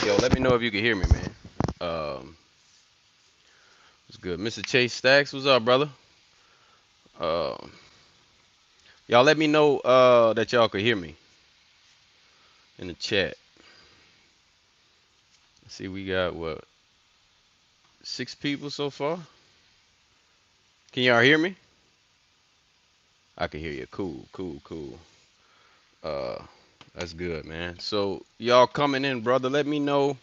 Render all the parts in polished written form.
Yo, let me know if you can hear me, man. What's good, Mr. Chase Stacks? What's up, brother? Uh, y'all let me know that y'all could hear me in the chat. Let's see, we got what, 6 people so far. Can y'all hear me? I can hear you. Cool, cool, cool. Uh, that's good, man. So y'all coming in, brother. Let me know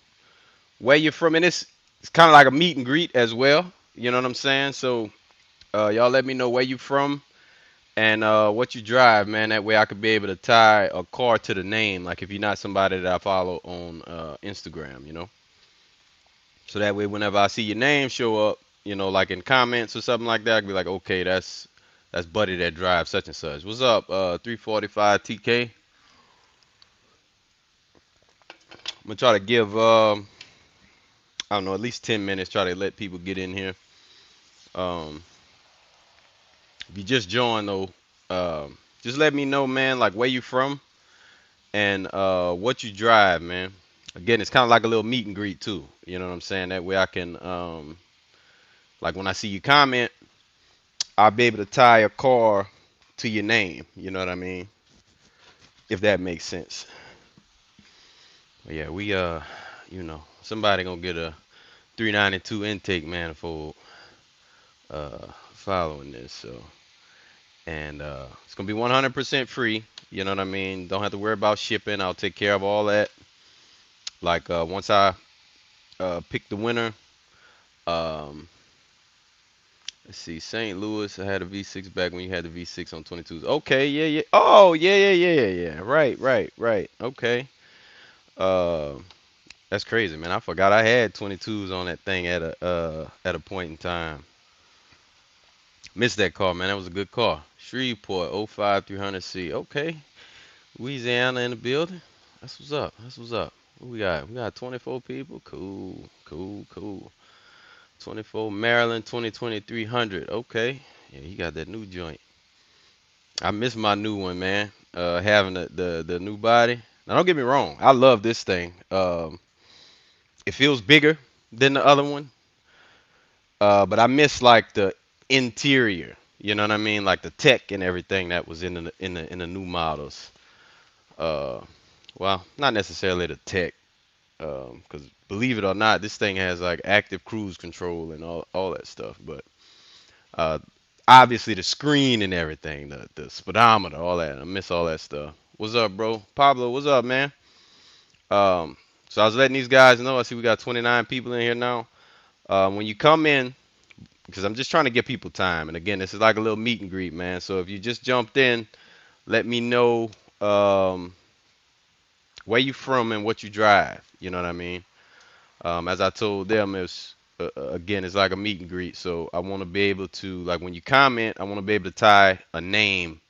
where you're from, and it's kind of like a meet and greet as well. You know what I'm saying? So y'all let me know where you from and what you drive, man. That way I could be able to tie a car to the name, like if you're not somebody that I follow on Instagram, you know. So that way, whenever I see your name show up, you know, like in comments or something like that, I can be like, okay, that's Buddy that drives such and such. What's up, 345 TK? I'm gonna try to give I don't know, at least 10 minutes. Try to let people get in here. Um, if you just joined though, just let me know, man, like where you from and what you drive, man. Again, it's kind of like a little meet and greet too. You know what I'm saying? That way I can, like when I see you comment, I'll be able to tie a car to your name. You know what I mean? If that makes sense. But yeah, we you know, somebody gonna get a 392 intake manifold following this. So, and it's gonna be 100% free. You know what I mean? Don't have to worry about shipping. I'll take care of all that. Like once I pick the winner, um, let's see, St. Louis. I had a V6 back when you had the V6 on 22s. Okay, yeah, yeah. Oh, yeah, yeah, yeah, yeah, yeah. Right, right, right. Okay. Uh, that's crazy, man. I forgot I had 22s on that thing at a point in time. Missed that car, man. That was a good car. Shreveport 05 300C. Okay. Louisiana in the building. That's what's up. That's what's up. What we got? We got 24 people. Cool, cool, cool. 24 Maryland 202300. Okay. Yeah, you got that new joint. I miss my new one, man. Having the new body. Now don't get me wrong, I love this thing. It feels bigger than the other one, but I miss like the interior. You know what I mean? Like the tech and everything that was in the new models. Uh, well, not necessarily the tech, because believe it or not, this thing has like active cruise control and all that stuff. But uh, obviously the screen and everything, the speedometer, all that. I miss all that stuff. What's up, bro? Pablo, what's up, man? So I was letting these guys know. I see we got 29 people in here now. When you come in, because I'm just trying to give people time. And again, this is like a little meet and greet, man. So if you just jumped in, let me know um, where you from and what you drive. You know what I mean? As I told them, it's again, it's like a meet and greet. So I want to be able to, like, when you comment, I want to be able to tie a name,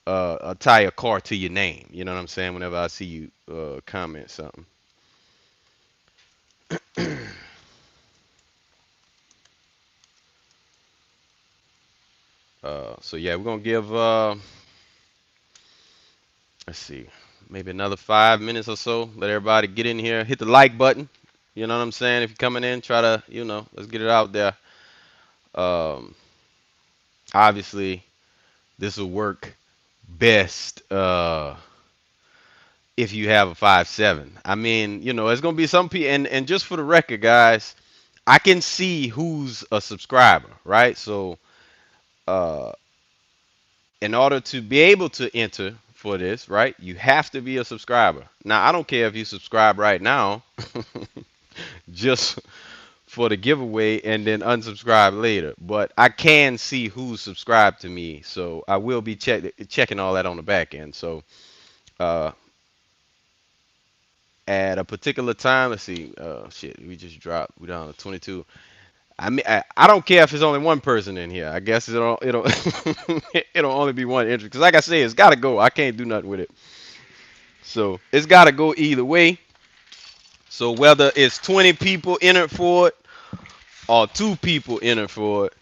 tie a car to your name. You know what I'm saying? Whenever I see you comment something. So yeah, we're gonna give let's see, maybe another 5 minutes or so. Let everybody get in here, hit the like button. You know what I'm saying? If you're coming in, try to, let's get it out there. Um, Obviously, this will work best if you have a 5.7. I mean, it's gonna be some people, and just for the record, guys, I can see who's a subscriber, right? So, uh, in order to be able to enter for this, right, you have to be a subscriber. Now, I don't care if you subscribe right now, just for the giveaway and then unsubscribe later. But I can see who's subscribed to me, so I will be checking all that on the back end. So uh, at a particular time, let's see. Shit, we just dropped. We down to 22. I mean, I don't care if it's only one person in here. I guess it'll it'll only be one entry because, like I say, it's got to go. I can't do nothing with it. So it's got to go either way. So whether it's 20 people entered for it or 2 people entered for it,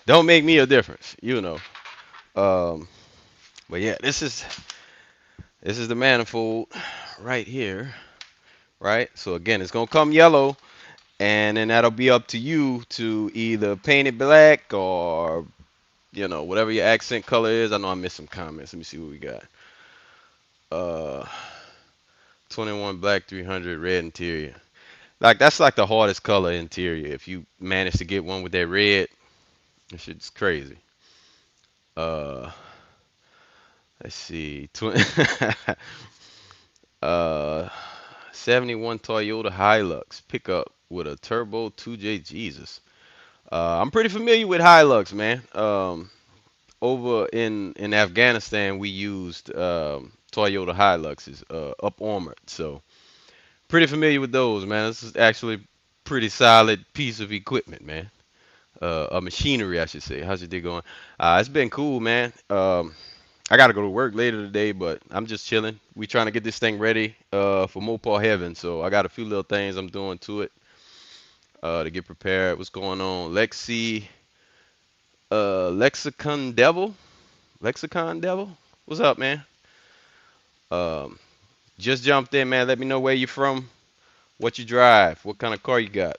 don't make me a difference. Um, but yeah, this is the manifold right here. right? So again, it's gonna come yellow, and then that'll be up to you to either paint it black or whatever your accent color is. I know I missed some comments. Let me see what we got. Uh, 21 black, 300 red interior. Like that's like the hardest color interior. If you manage to get one with that red, that shit's crazy. Uh, let's see. uh, 71 Toyota Hilux pickup with a turbo 2J. Jesus. I'm pretty familiar with Hilux, man. Over in Afghanistan, we used Toyota Hiluxes, up armored. So pretty familiar with those, man. This is actually pretty solid piece of equipment, man. A machinery, I should say. How's your day going? It's been cool, man. I gotta go to work later today, but I'm just chilling. We trying to get this thing ready for Mopar Heaven, so I got a few little things I'm doing to it to get prepared. What's going on, Lexi? Lexicon Devil, Lexicon Devil. What's up, man? Um, just jumped in, man. Let me know where you from, what you drive, what kind of car you got,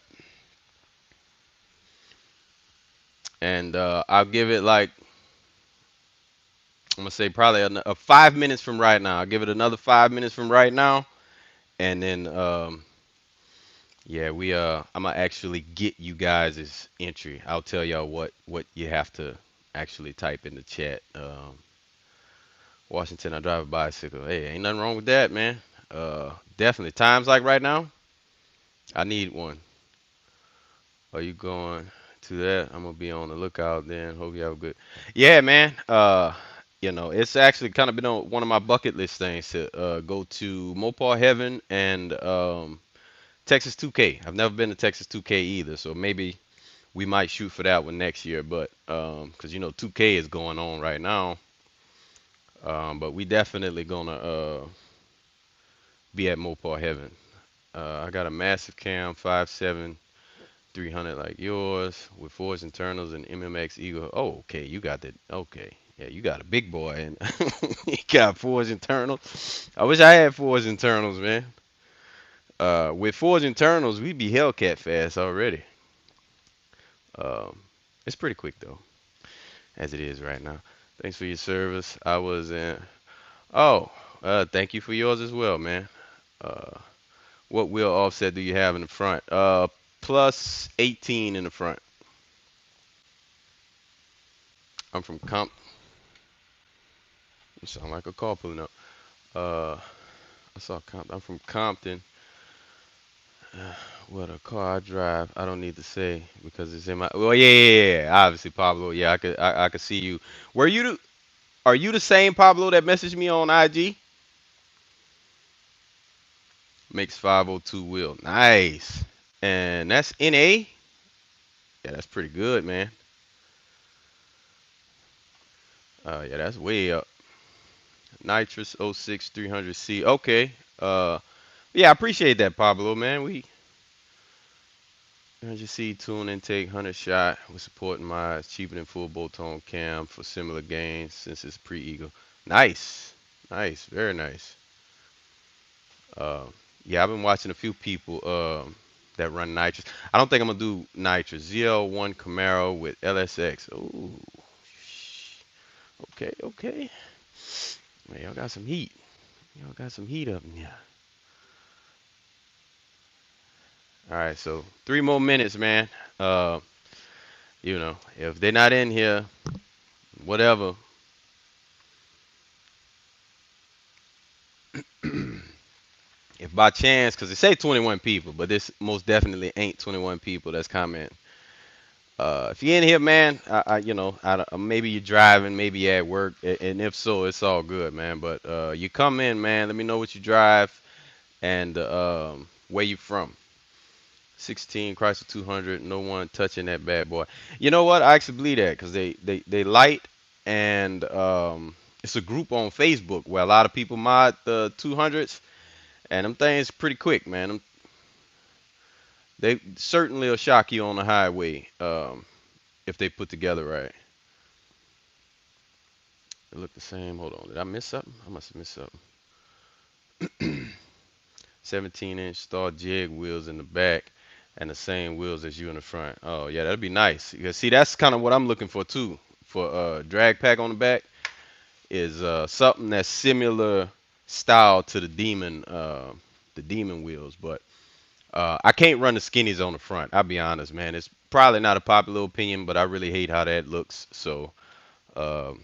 and I'll give it like I'm gonna say probably 5 minutes from right now. I'll give it another 5 minutes from right now, and then yeah, I'm gonna actually get you guys' entry. I'll tell y'all what you have to actually type in the chat. Washington, I drive a bicycle. Hey, ain't nothing wrong with that, man. Definitely. Times like right now, I need one. Are you going to that? I'm gonna be on the lookout then. Hope you have a good. Yeah, man. It's actually kind of been on one of my bucket list things to go to Mopar Heaven and Texas 2K. I've never been to Texas 2K either, so maybe we might shoot for that one next year. But because 2K is going on right now, but we definitely gonna be at Mopar Heaven. I got a massive cam 5.7 300 like yours with forged internals and MMX Eagle. Oh, okay, you got that. Okay, yeah, you got a big boy and you got forged internals. I wish I had forged internals, man. With forged internals, we'd be Hellcat fast already. Um, it's pretty quick though, as it is right now. Thanks for your service. I was in. Oh, thank you for yours as well, man. Uh, what wheel offset do you have in the front? Plus 18 in the front. I'm from Comp. You sound like a car pulling up. Uh, I saw Compton. I'm from Compton. What a car I drive. I don't need to say because it's in my. Well, yeah, yeah, yeah, yeah. Obviously, Pablo. Yeah, I could see you. Were you? Are you the same Pablo that messaged me on IG? Makes 502 wheel. Nice. And that's NA. Yeah, that's pretty good, man. Yeah, that's way up. Nitrous oh 06 300C. Okay. Yeah, I appreciate that, Pablo, man. We 100C tune intake, 100 shot with supporting mods, cheaper than full bolt-on cam for similar gains since it's pre-eagle. Nice, nice, very nice. Uh, yeah, I've been watching a few people that run nitrous. I don't think I'm gonna do nitrous. ZL1 Camaro with LSX. Ooh, okay, okay. Man, y'all got some heat. Y'all got some heat up in here. All right, so 3 more minutes, man. Uh, if they're not in here, whatever. If by chance, because it say 21 people, but this most definitely ain't 21 people that's commenting. If you're in here, man, maybe you're driving, maybe you're at work, and if so, it's all good, man. But you come in, man. Let me know what you drive and where you from. 16 Chrysler 200, no one touching that bad boy. You know what? I actually believe that because they light and it's a group on Facebook where a lot of people mod the 200s and them things pretty quick, man. They certainly will shock you on the highway if they put together right. They look the same. Hold on. Did I miss something? I must have missed something. 17-inch star jig wheels in the back, and the same wheels as you in the front. Oh yeah, that'd be nice. You see, that's kind of what I'm looking for too. For drag pack on the back is something that's similar style to the demon wheels, but I can't run the skinnies on the front. I'll be honest, man. It's probably not a popular opinion, but I really hate how that looks. So, um,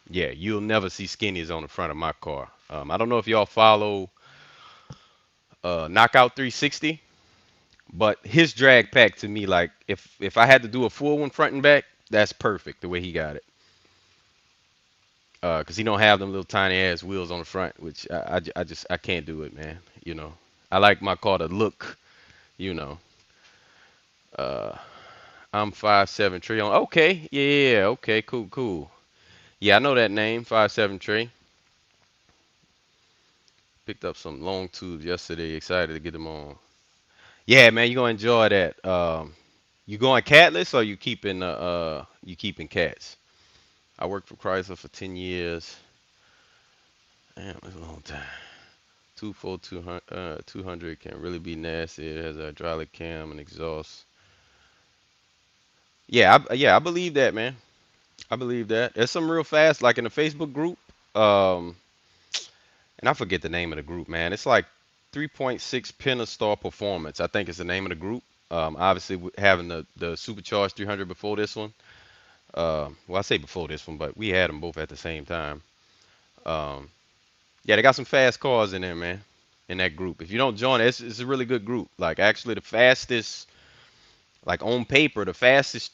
yeah, you'll never see skinnies on the front of my car. I don't know if y'all follow Knockout 360, but his drag pack to me, like if I had to do a full one front and back, that's perfect the way he got it. Cause he don't have them little tiny ass wheels on the front, which I just I can't do it, man. You know, I like my car to look, you know. Uh, I'm 5'7" Trey on. Okay, yeah, okay, cool, cool. Yeah, I know that name, 5'7" Trey. Picked up some long tubes yesterday. Excited to get them on. Yeah, man, you gonna enjoy that. You going catless or you keeping cats? I worked for Chrysler for 10 years. Damn, that's a long time. 200 can really be nasty. It has a hydraulic cam and exhaust. Yeah, I believe that, man. I believe that. There's some real fast, like in the Facebook group. Um, and I forget the name of the group, man. It's like 3.6 Pentastar Performance. I think is the name of the group. Obviously, having the supercharged 300 before this one. Well, I say before this one, but we had them both at the same time. Um, yeah, they got some fast cars in there, man. In that group. If you don't join, it's a really good group. Like actually, the fastest, like on paper, the fastest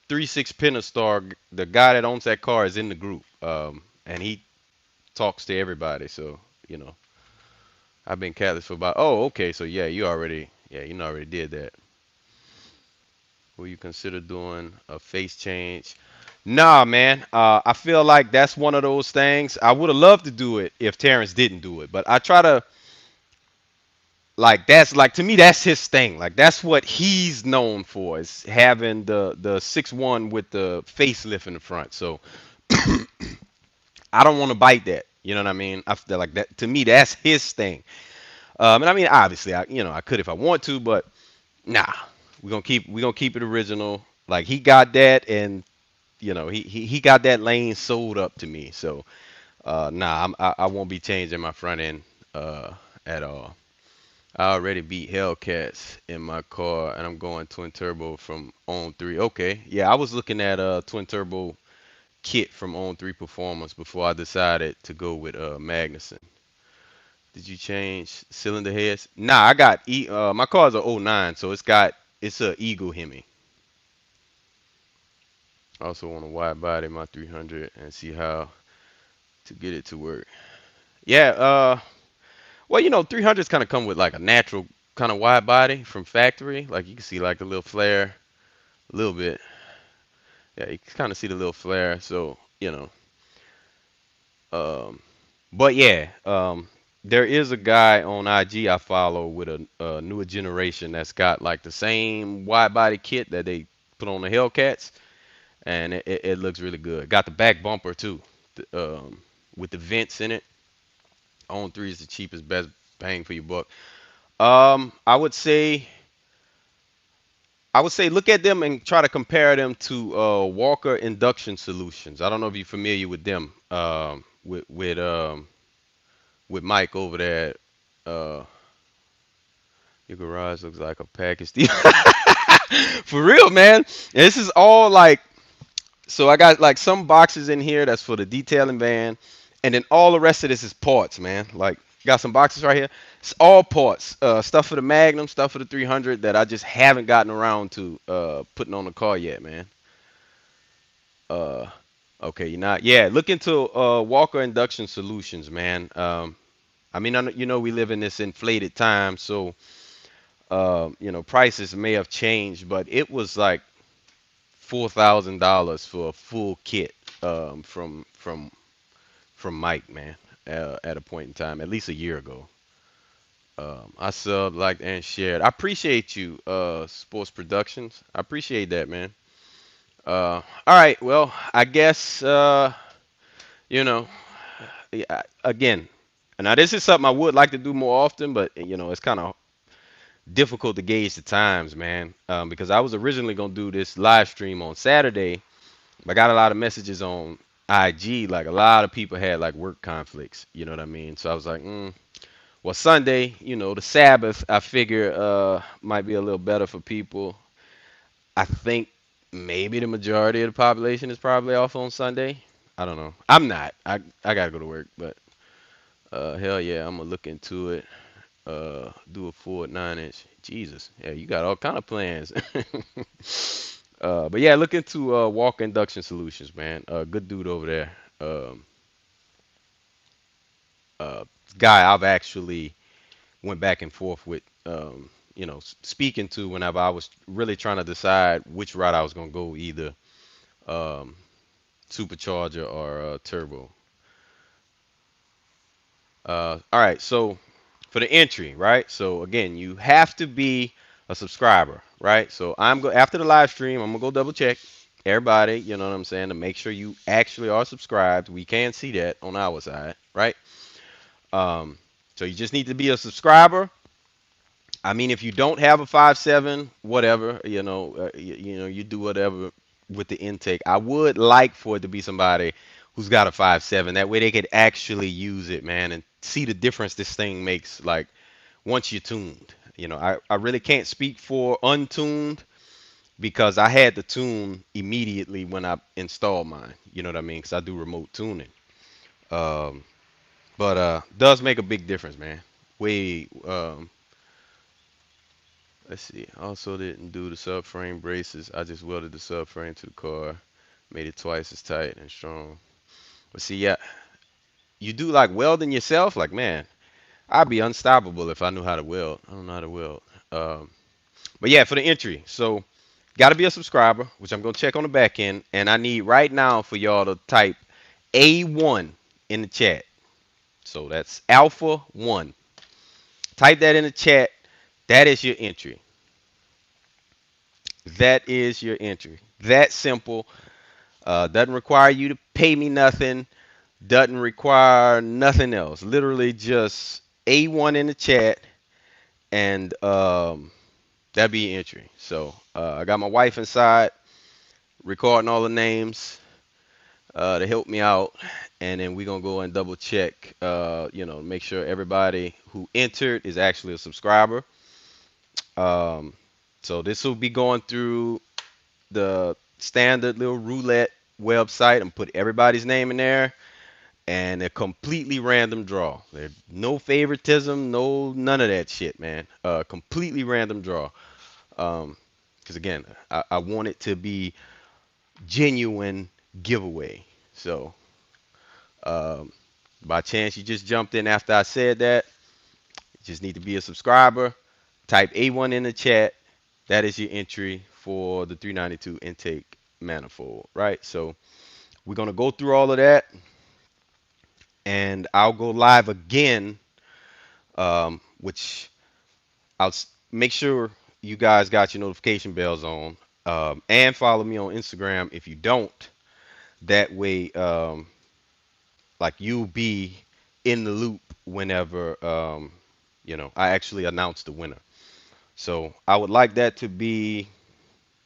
3.6 Pentastar, the guy that owns that car is in the group. And he talks to everybody. So you know, I've been catless for about. Oh, okay. So yeah, you already did that. Will you consider doing a face change? Nah, man. I feel like that's one of those things. I would have loved to do it if Terrence didn't do it, but I try to like that's like to me that's his thing. Like that's what he's known for is having the 6'1" with the facelift in the front. So I don't want to bite that. You know what I mean? I feel like that to me that's his thing. And I mean obviously I could if I want to, but nah. We're gonna keep it original. Like he got that, and he got that lane sold up to me. So nah, I won't be changing my front end at all. I already beat Hellcats in my car, and I'm going twin turbo from On Three. Okay, yeah, I was looking at a twin turbo kit from On Three Performance before I decided to go with Magnuson. Did you change cylinder heads? Nah, I got my car's a '09, so it's a Eagle Hemi. I also want to wide body my 300 and see how to get it to work. Yeah, well, 300s kind of come with like a natural kind of wide body from factory. Like you can see like a little flare, a little bit. Yeah, you can kind of see the little flare. So, um, but yeah, there is a guy on IG I follow with a newer generation that's got like the same wide body kit that they put on the Hellcats, and it looks really good. Got the back bumper too, with the vents in it. On three is the cheapest, best bang for your buck. I would say look at them and try to compare them to Walker Induction Solutions. I don't know if you're familiar with them. With Mike over there. Uh, your garage looks like a package deal. For real, man. This is all like so. I got like some boxes in here that's for the detailing van, and then all the rest of this is parts, man. Like got some boxes right here. It's all parts. Stuff for the Magnum, stuff for the 300 that I just haven't gotten around to putting on the car yet, man. Uh, okay, you're not. Yeah, look into Walker Induction Solutions, man. I mean, we live in this inflated time, so prices may have changed, but it was like $4,000 for a full kit from Mike, man. At a point in time, at least a year ago. I subbed, liked, and shared. I appreciate you, Sports Productions. I appreciate that, man. All right, well, I guess you know, yeah, again. Now this is something I would like to do more often, but it's kind of difficult to gauge the times, man. Because I was originally gonna do this live stream on Saturday, but I got a lot of messages on IG. Like a lot of people had like work conflicts. You know what I mean? So I was like, well, Sunday, the Sabbath, I figure might be a little better for people. I think maybe the majority of the population is probably off on Sunday. I don't know. I'm not. I gotta go to work, but hell yeah, I'm gonna look into it. Do a full 9 inch. Jesus, yeah, you got all kind of plans. But yeah, look into Walk Induction Solutions, man. Good dude over there. Um, uh, Guy I've actually went back and forth with. Speaking to whenever I was really trying to decide which route I was gonna go, either um, supercharger or turbo. All right, so for the entry, right? So again, you have to be a subscriber, right? So after the live stream, I'm gonna go double check everybody. You know what I'm saying, to make sure you actually are subscribed. We can see that on our side, right? Um, so you just need to be a subscriber. I mean, if you don't have a 5.7, whatever, you do whatever with the intake. I would like for it to be somebody who's got a 5.7. That way they could actually use it, man, and see the difference this thing makes. Like once you're tuned, I really can't speak for untuned because I had to tune immediately when I installed mine. You know what I mean? Because I do remote tuning. Um, but does make a big difference, man. Way Let's see. Also didn't do the subframe braces. I just welded the subframe to the car, made it twice as tight and strong. But see, yeah, you do like welding yourself. Like, man, I'd be unstoppable if I knew how to weld. I don't know how to weld. Um, but yeah, for the entry, so got to be a subscriber, which I'm gonna check on the back end, and I need right now for y'all to type A1 in the chat. So that's Alpha One. Type that in the chat. That is your entry. That is your entry. That simple. Doesn't require you to pay me nothing. Doesn't require nothing else. Literally just A1 in the chat, and that'd be your entry. So I got my wife inside recording all the names to help me out, and then we're gonna go and double check. Make sure everybody who entered is actually a subscriber. Um, so this will be going through the standard little roulette website and put everybody's name in there, and a completely random draw. There's no favoritism, no none of that shit, man. Completely random draw. Because again, I want it to be genuine giveaway. So um, by chance you just jumped in after I said that, you just need to be a subscriber. Type A1 in the chat. That is your entry for the 392 intake manifold, right? So we're gonna go through all of that, and I'll go live again, which make sure you guys got your notification bells on, and follow me on Instagram if you don't. That way, like you'll be in the loop whenever I actually announce the winner. So I would like that to be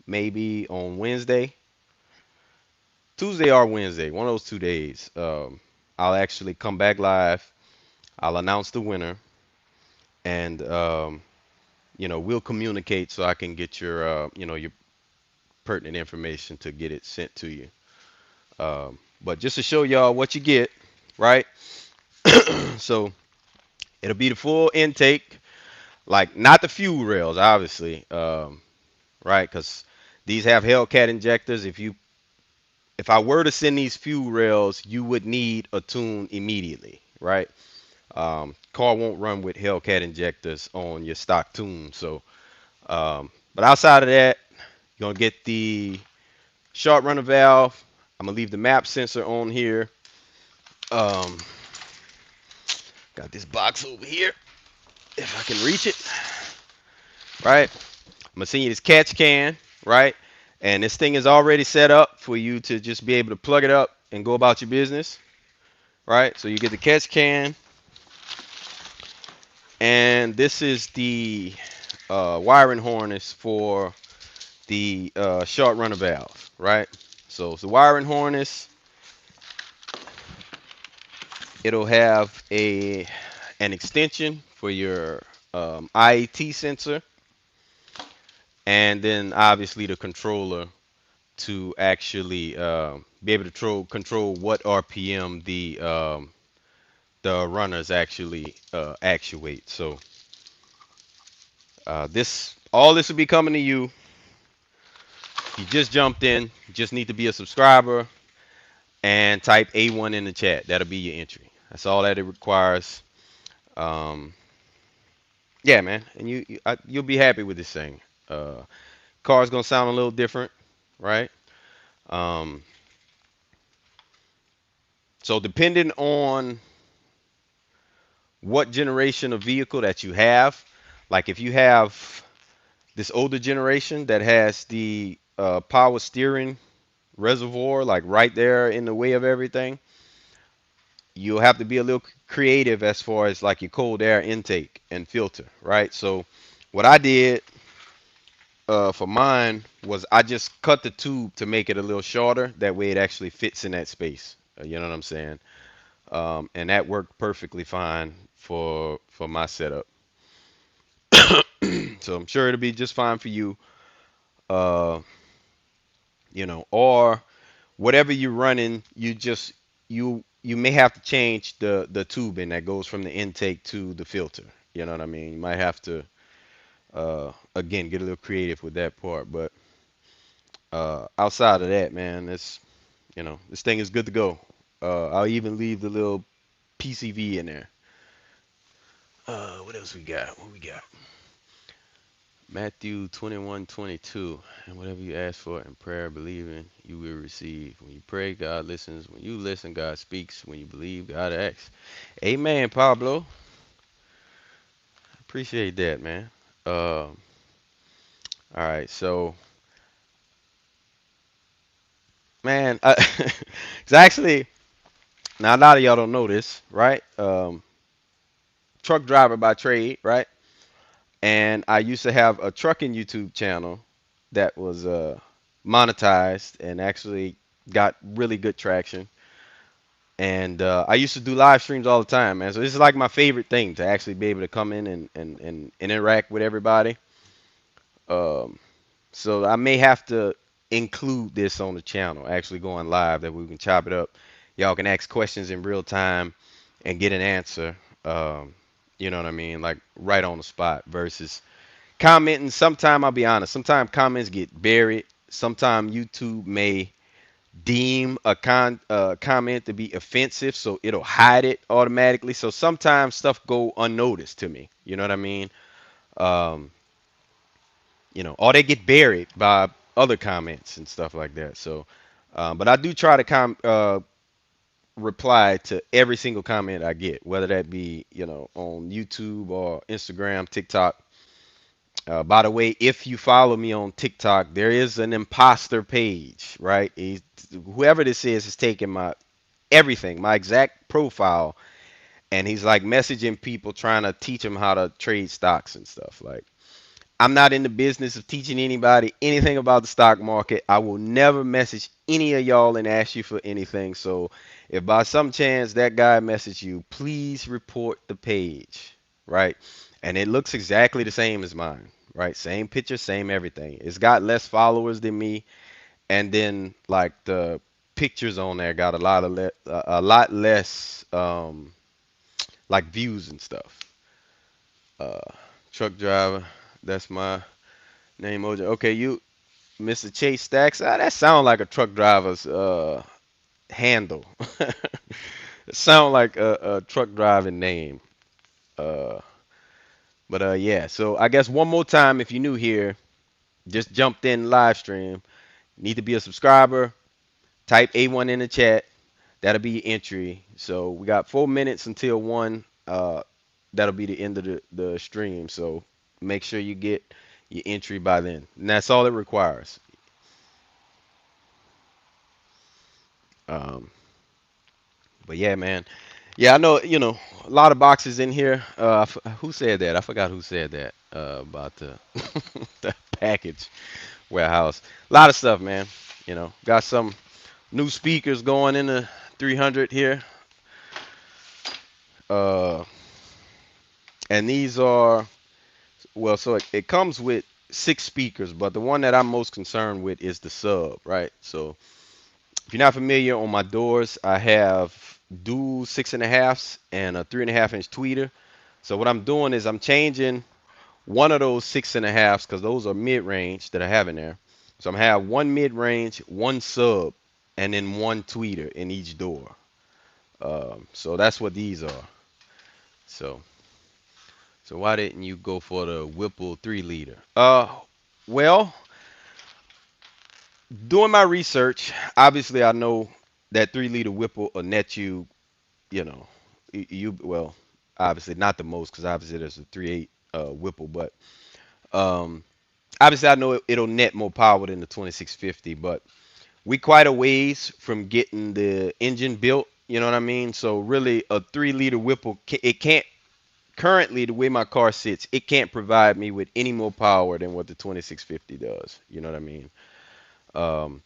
maybe on Wednesday, Tuesday or Wednesday, one of those 2 days. I'll actually come back live. I'll announce the winner, and we'll communicate so I can get your pertinent information to get it sent to you. But just to show y'all what you get, right? So it'll be the full intake, like not the fuel rails, obviously, right? Because these have Hellcat injectors. If I were to send these fuel rails, you would need a tune immediately, right? Car won't run with Hellcat injectors on your stock tune. So, but outside of that, you're gonna get the sharp runner valve. I'm gonna leave the map sensor on here. Um, got this box over here, if I can reach it, right? I'm gonna send you this catch can, right? And this thing is already set up for you to just be able to plug it up and go about your business, right? So you get the catch can, And this is the wiring harness for the short runner valve, right? So it's the wiring harness. It'll have an extension for your IAT sensor, and then obviously the controller to actually be able to control what RPM the runners actually actuate. So this all this will be coming to you. If you just jumped in, you just need to be a subscriber and type A1 in the chat. That'll be your entry. That's all that it requires. Um, yeah, man, and you'll be happy with this thing. Car's gonna sound a little different, right? Um, so depending on what generation of vehicle that you have, like if you have this older generation that has the power steering reservoir like right there in the way of everything, you'll have to be a little creative as far as like your cold air intake and filter, right? So what I did for mine was I just cut the tube to make it a little shorter. That way it actually fits in that space. You know what I'm saying? And that worked perfectly fine for my setup. So I'm sure it'll be just fine for you. Uh, or whatever you're running, you may have to change the tubing that goes from the intake to the filter. You know what I mean? You might have to again get a little creative with that part, but outside of that, man, this thing is good to go. I'll even leave the little PCV in there. What else we got? What we got? Matthew 21:22. And whatever you ask for in prayer, believing, you will receive. When you pray, God listens. When you listen, God speaks. When you believe, God acts. Amen, Pablo. Appreciate that, man. All right, so, man, it's actually, now a lot of y'all don't know this, right? Truck driver by trade, right? And I used to have a trucking YouTube channel that was monetized and actually got really good traction. And I used to do live streams all the time, man. So this is like my favorite thing to actually be able to come in and interact with everybody. Um, so I may have to include this on the channel, actually going live, that we can chop it up. Y'all can ask questions in real time and get an answer. Um, you know what I mean? Like right on the spot versus commenting. Sometime I'll be honest. Sometimes comments get buried. Sometimes YouTube may deem a comment to be offensive, so it'll hide it automatically. So sometimes stuff go unnoticed to me. You know what I mean? Um, or they get buried by other comments and stuff like that. So, but I do try to reply to every single comment I get, whether that be on YouTube or Instagram, TikTok. By the way, if you follow me on TikTok, there is an imposter page, right? Whoever this is taking my everything, my exact profile, and he's like messaging people trying to teach them how to trade stocks and stuff. Like, I'm not in the business of teaching anybody anything about the stock market. I will never message any of y'all and ask you for anything. So if by some chance that guy messaged you, please report the page, right? And it looks exactly the same as mine, right? Same picture, same everything. It's got less followers than me, and then like the pictures on there got a lot less like views and stuff. Uh, Truck driver, that's my name. OJ. Okay, you Mr. Chase Stacks. That sound like a truck driver's handle. It sound like a truck driving name. Uh, but yeah. So I guess one more time, if you're new here, just jumped in live stream. Need to be a subscriber. Type A1 in the chat. That'll be your entry. So we got 4 minutes until one. That'll be the end of the stream. So make sure you get your entry by then. And that's all it requires. Um, but yeah, man. Yeah, I know. A lot of boxes in here. Who said that? I forgot who said that about the the package warehouse. A lot of stuff, man. Got some new speakers going in the 300 here. Uh, and these are well, so it comes with 6 speakers, but the one that I'm most concerned with is the sub, right? So if you're not familiar, on my doors, I have dual 6.5s and a 3.5 inch tweeter. So what I'm doing is I'm changing one of those 6.5s because those are mid range that I have in there. So I'm gonna have one mid range, one sub, and then one tweeter in each door. So that's what these are. So so why didn't you go for the Whipple 3 liter? Well, doing my research, obviously I know that 3 liter Whipple will net you, you know, you well, obviously not the most because obviously there's a 3.8 Whipple, but um, obviously I know it'll net more power than the 2650, but we quite a ways from getting the engine built. You know what I mean? So really, a 3 liter Whipple, it can't currently the way my car sits, it can't provide me with any more power than what the 2650 does. You know what I mean? Um,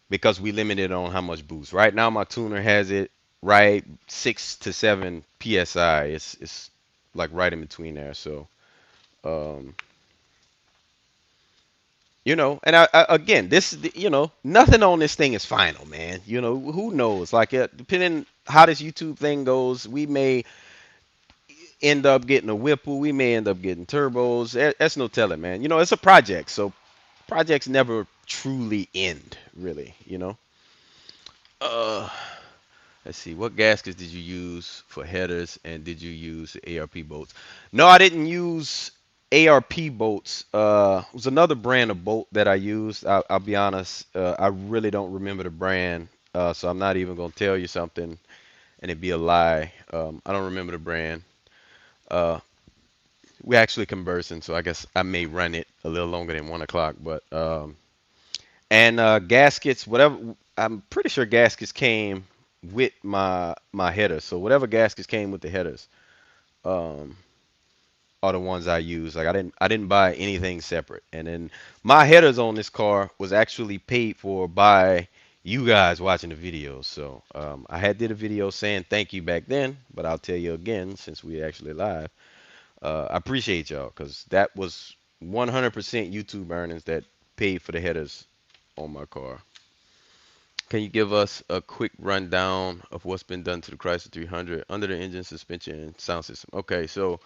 because we limited on how much boost. Right now, my tuner has it right 6 to 7 psi. It's like right in between there. So um, and again, this nothing on this thing is final, man. Who knows? Like depending how this YouTube thing goes, we may end up getting a Whipple. We may end up getting turbos. That's no telling, man. It's a project, so projects never truly end, really. Uh, let's see. What gaskets did you use for headers, and did you use ARP bolts? No, I didn't use ARP bolts. It was another brand of bolt that I used. I'll be honest. I really don't remember the brand, so I'm not even gonna tell you something and it'd be a lie. I don't remember the brand. Uh, we're actually conversing, so I guess I may run it a little longer than 1 o'clock. But and gaskets, whatever. I'm pretty sure gaskets came with my headers. So whatever gaskets came with the headers, um, are the ones I use. Like I didn't buy anything separate. And then my headers on this car was actually paid for by you guys watching the videos. So I had did a video saying thank you back then, but I'll tell you again since we actually live. I appreciate y'all because that was 100% YouTube earnings that paid for the headers on my car. Can you give us a quick rundown of what's been done to the Chrysler 300 under the engine, suspension, and sound system? Okay, so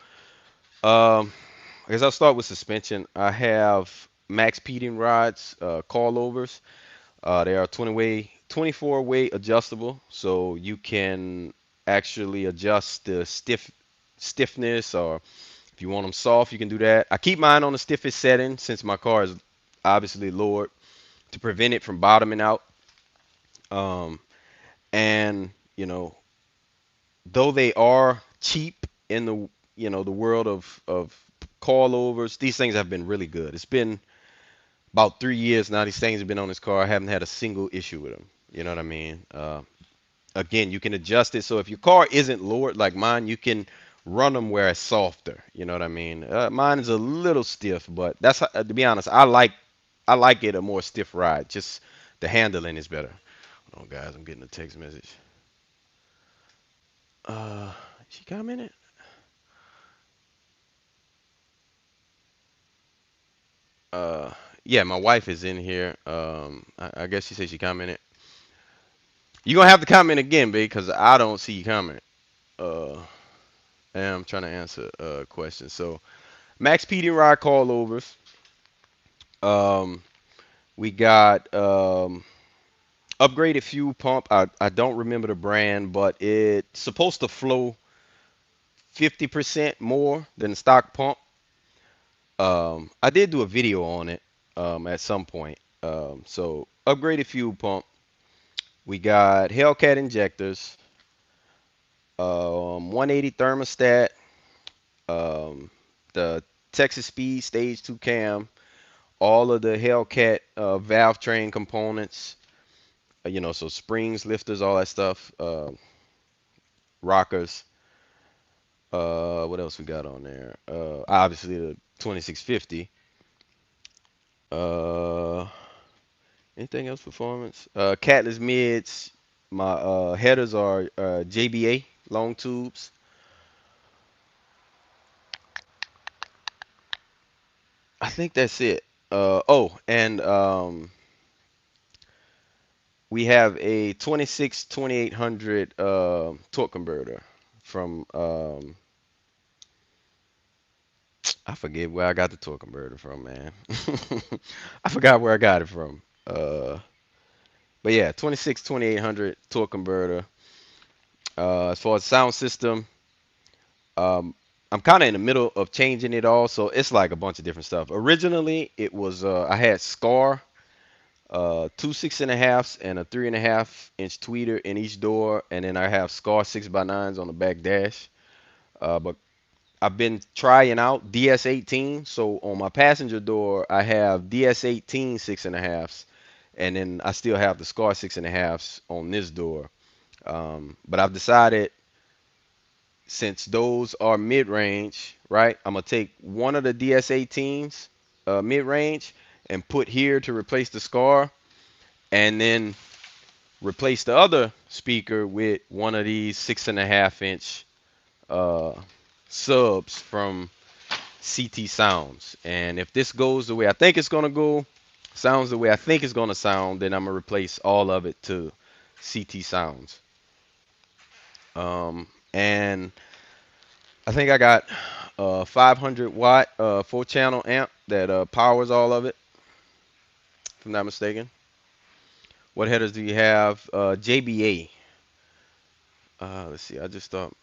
I guess I'll start with suspension. I have max peding rods, coilovers. They are 24-way adjustable, so you can actually adjust the stiffness, or if you want them soft, you can do that. I keep mine on the stiffest setting since my car is obviously lowered to prevent it from bottoming out. Um, and though they are cheap in the world of coilovers, these things have been really good. It's been about 3 years now. These things have been on this car. I haven't had a single issue with them. You know what I mean? Again, you can adjust it. So if your car isn't lowered like mine, you can run them where it's softer. You know what I mean? Mine is a little stiff, but to be honest, I like it a more stiff ride. Just the handling is better. Hold on, guys, I'm getting a text message. Uh, she commented. Uh, yeah, my wife is in here. I guess she said she commented. You gonna have to comment again, babe, because I don't see you comment. Uh, and I'm trying to answer a question. So Max PD rod callovers. Um, we got upgraded fuel pump. I don't remember the brand, but it's supposed to flow 50% more than the stock pump. I did do a video on it at some point. So upgraded fuel pump. We got Hellcat injectors, 180 thermostat, um, the Texas Speed Stage 2 cam, all of the Hellcat valve train components, so springs, lifters, all that stuff. rockers. What else we got on there? Obviously the 2650. Uh, Anything else performance? Catless mids. My headers are JBA long tubes. I think that's it. And we have a 2800 torque converter from I forget where I got the torque converter from, man. I forgot where I got it from. But yeah, 2800 torque converter. As far as sound system, um, I'm kind of in the middle of changing it all, so it's like a bunch of different stuff. Originally, it was I had Scar, two 6.5s and a 3.5 inch tweeter in each door, and then I have Scar 6x9s on the back dash. But I've been trying out DS18, so on my passenger door I have DS18 6.5s, and then I still have the Scar 6.5s on this door. But I've decided since those are mid-range, right? I'm gonna take one of the DS18s, mid-range, and put here to replace the Scar, and then replace the other speaker with one of these 6.5 inch uh, subs from CT Sounds. And if this goes the way I think it's gonna go, sounds the way I think it's gonna sound, then I'm gonna replace all of it to CT Sounds. And I think I got a 500 watt 4 channel amp that powers all of it, if I'm not mistaken. What headers do you have? JBA. Let's see. I just thought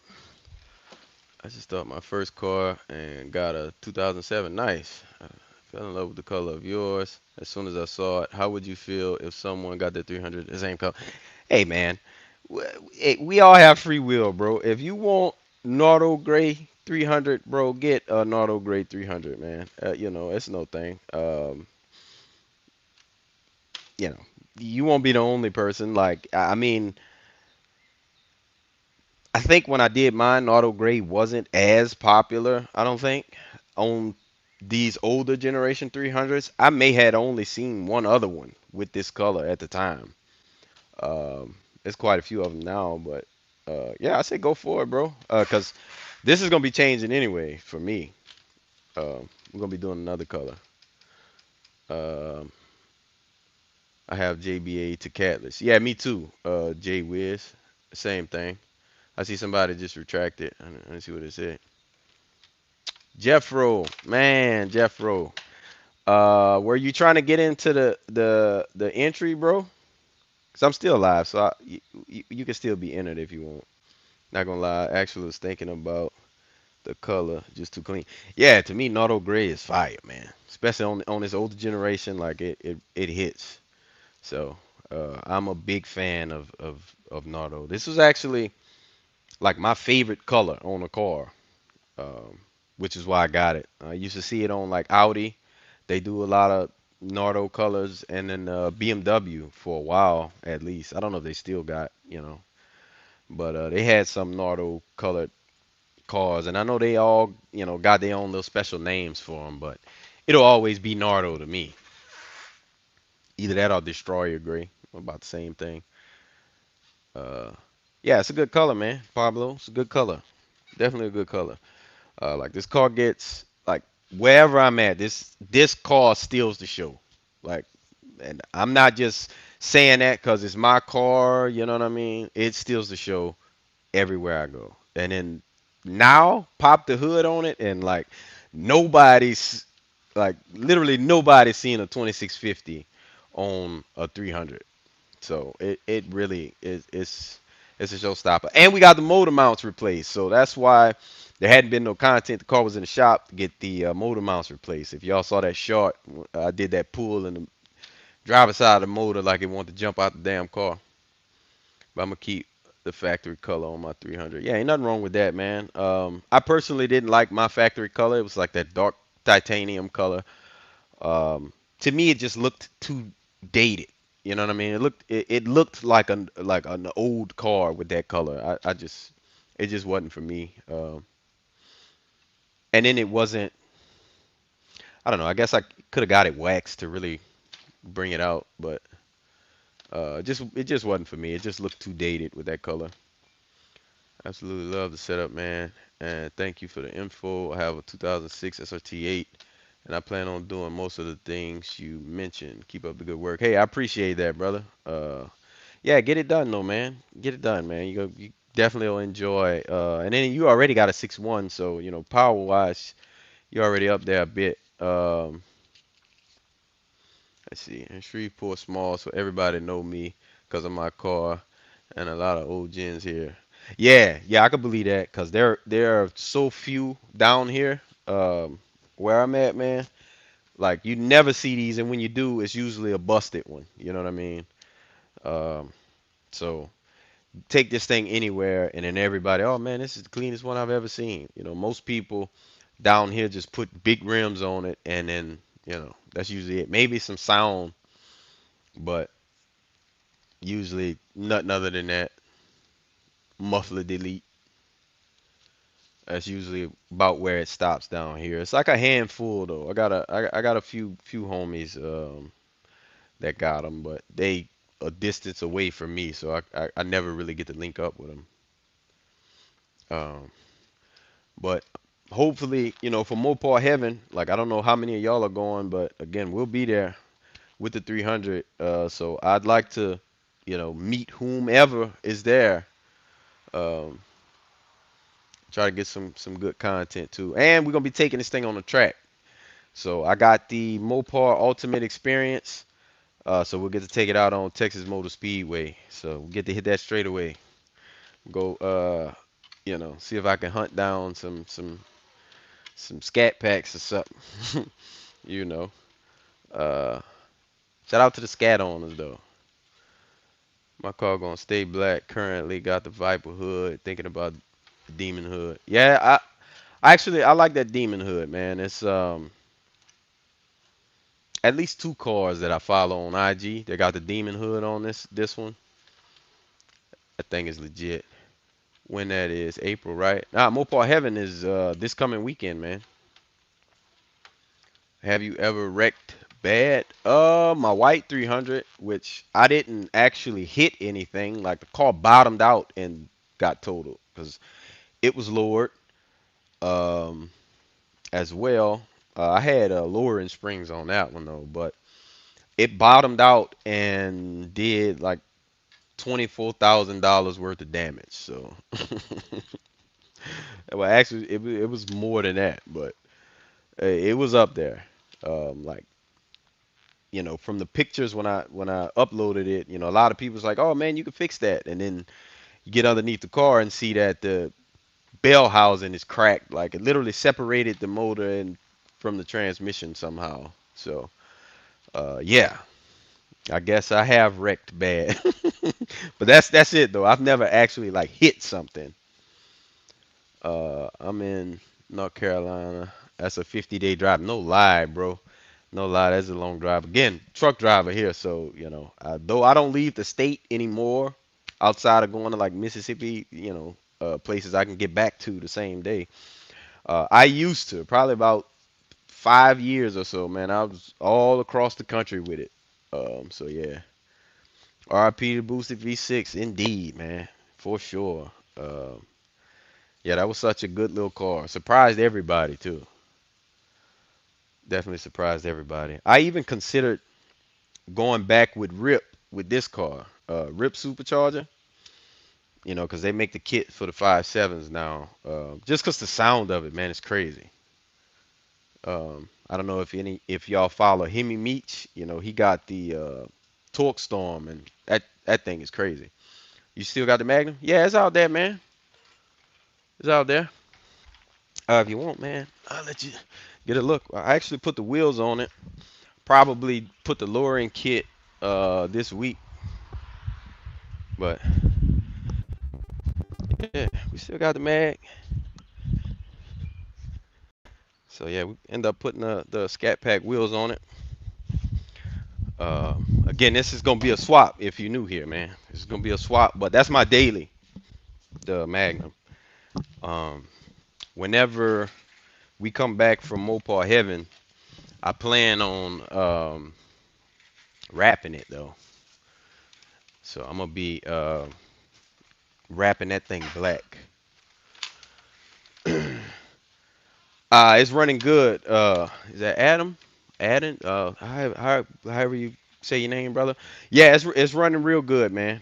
my first car and got a 2007. Nice. I fell in love with the color of yours as soon as I saw it. How would you feel if someone got the 300 the same color? Hey man, we all have free will, bro. If you want Nardo Gray 300, bro, get a Nardo Gray 300, man. It's no thing. You know, you won't be the only person. Like, I mean, I think when I did mine, Auto Gray wasn't as popular, I don't think, on these older generation 300s. I may had only seen one other one with this color at the time. There's quite a few of them now, but yeah, I say go for it, bro. Cause this is gonna be changing anyway for me. We're gonna be doing another color. Um, I have JBA to Catless. Yeah, me too. J Wiz, same thing. I see somebody just retracted. Let me see what it said. Jeffro, man, Jeffro. Were you trying to get into the entry, bro? Cause I'm still alive, so you can still be entered if you want. Not gonna lie, actually was thinking about the color, just too clean. Yeah, to me, Nardo Gray is fire, man. Especially on this older generation, like it hits. So I'm a big fan of Nardo. This was actually like my favorite color on a car, um, which is why I got it. I used to see it on like Audi. They do a lot of Nardo colors, and then BMW for a while at least. I don't know if they still got, but they had some Nardo colored cars, and I know they all, got their own little special names for them, but it'll always be Nardo to me. Either that or Destroyer Gray. About the same thing. Uh, yeah, it's a good color, man. Pablo, it's a good color. Definitely a good color. Like this car gets like wherever I'm at, this car steals the show. Like, and I'm not just saying that because it's my car. You know what I mean? It steals the show everywhere I go. And then now pop the hood on it, and like nobody's like literally nobody's seeing a 2650 on a 300. So it really is it's a showstopper. And we got the motor mounts replaced. So that's why there hadn't been no content. The car was in the shop to get the motor mounts replaced. If y'all saw that short, I did that pull in the driver's side of the motor like it wanted to jump out the damn car. But I'm gonna keep the factory color on my 300. Yeah, ain't nothing wrong with that, man. I personally didn't like my factory color. It was like that dark titanium color. To me, it just looked too dated. You know what I mean? It looked like an old car with that color. I just It just wasn't for me. And then it wasn't. I don't know. I guess I could have got it waxed to really bring it out, but just it just wasn't for me. It just looked too dated with that color. Absolutely love the setup, man. And thank you for the info. I have a 2006 SRT8, and I plan on doing most of the things you mentioned. Keep up the good work. Hey, I appreciate that, brother. Yeah, get it done though, man. Get it done, man. You definitely will enjoy. And then you already got a 6.1, so power wise, you're already up there a bit. Let's see, in Shreveport Small, so everybody know me because of my car, and a lot of old gens here. Yeah, yeah, I could believe that because there are so few down here, where I'm at, man. Like you never see these, and when you do, it's usually a busted one. You know what I mean? Um, so take this thing anywhere, and then everybody, oh man, this is the cleanest one I've ever seen. Most people down here just put big rims on it, and then that's usually it. Maybe some sound, but usually nothing other than that. Muffler delete. That's usually about where it stops down here. It's like a handful though. I got a few homies that got them, but they a distance away from me, so I never really get to link up with them. Um, but hopefully, for Mopar Heaven, like I don't know how many of y'all are going, but again, we'll be there with the 300. So I'd like to, meet whomever is there. Um, Try to get some good content too. And we're gonna be taking this thing on the track. So I got the Mopar Ultimate Experience. So we'll get to take it out on Texas Motor Speedway. So we'll get to hit that straight away. Go see if I can hunt down some scat packs or something. you know. Uh Shout out to the scat owners though. My car gonna stay black. Currently got the Viper hood. Thinking about the Demon hood. Yeah, I like that Demon hood, man. It's at least two cars that I follow on IG. They got the Demon hood on this one. That thing is legit. When that is April, right? Mopar Heaven is this coming weekend, man. Have you ever wrecked bad? My white 300, which I didn't actually hit anything. Like the car bottomed out and got totaled because it was lowered um as well. I had lowering springs on that one though, but it bottomed out and did like $24,000 worth of damage. So, well, actually, it was more than that, but it was up there. Like from the pictures when I uploaded it, a lot of people was like, "Oh man, you can fix that," and then you get underneath the car and see that the bell housing is cracked. Like it literally separated the motor and from the transmission somehow. So, yeah, I guess I have wrecked bad, but that's it though. I've never actually like hit something. I'm in North Carolina. That's a 50-day drive. No lie, bro. No lie. That's a long drive. Again, truck driver here. So, though I don't leave the state anymore outside of going to like Mississippi, places I can get back to the same day. I used to, probably about 5 years or so, man. I was all across the country with it. So yeah. RIP to Boosted V6, indeed, man. For sure. Yeah, that was such a good little car. Surprised everybody too. Definitely surprised everybody. I even considered going back with Rip with this car, Rip Supercharger. Because they make the kit for the 5.7s now. Just because the sound of it, man, is crazy. I don't know if y'all follow Hemi Meach. He got the Torque Storm, and that thing is crazy. You still got the Magnum? Yeah, it's out there, man. It's out there. If you want, man, I'll let you get a look. I actually put the wheels on it. Probably put the lowering kit this week, but yeah, we still got the mag. So yeah, we end up putting the Scat Pack wheels on it. Again, this is gonna be a swap if you're new here, man. This is gonna be a swap, but that's my daily, the Magnum. Um, Whenever we come back from Mopar Heaven, I plan on wrapping it though. So I'm gonna be wrapping that thing black. It's running good. Is that Adam? Adam? However you say your name, brother. Yeah, it's running real good, man.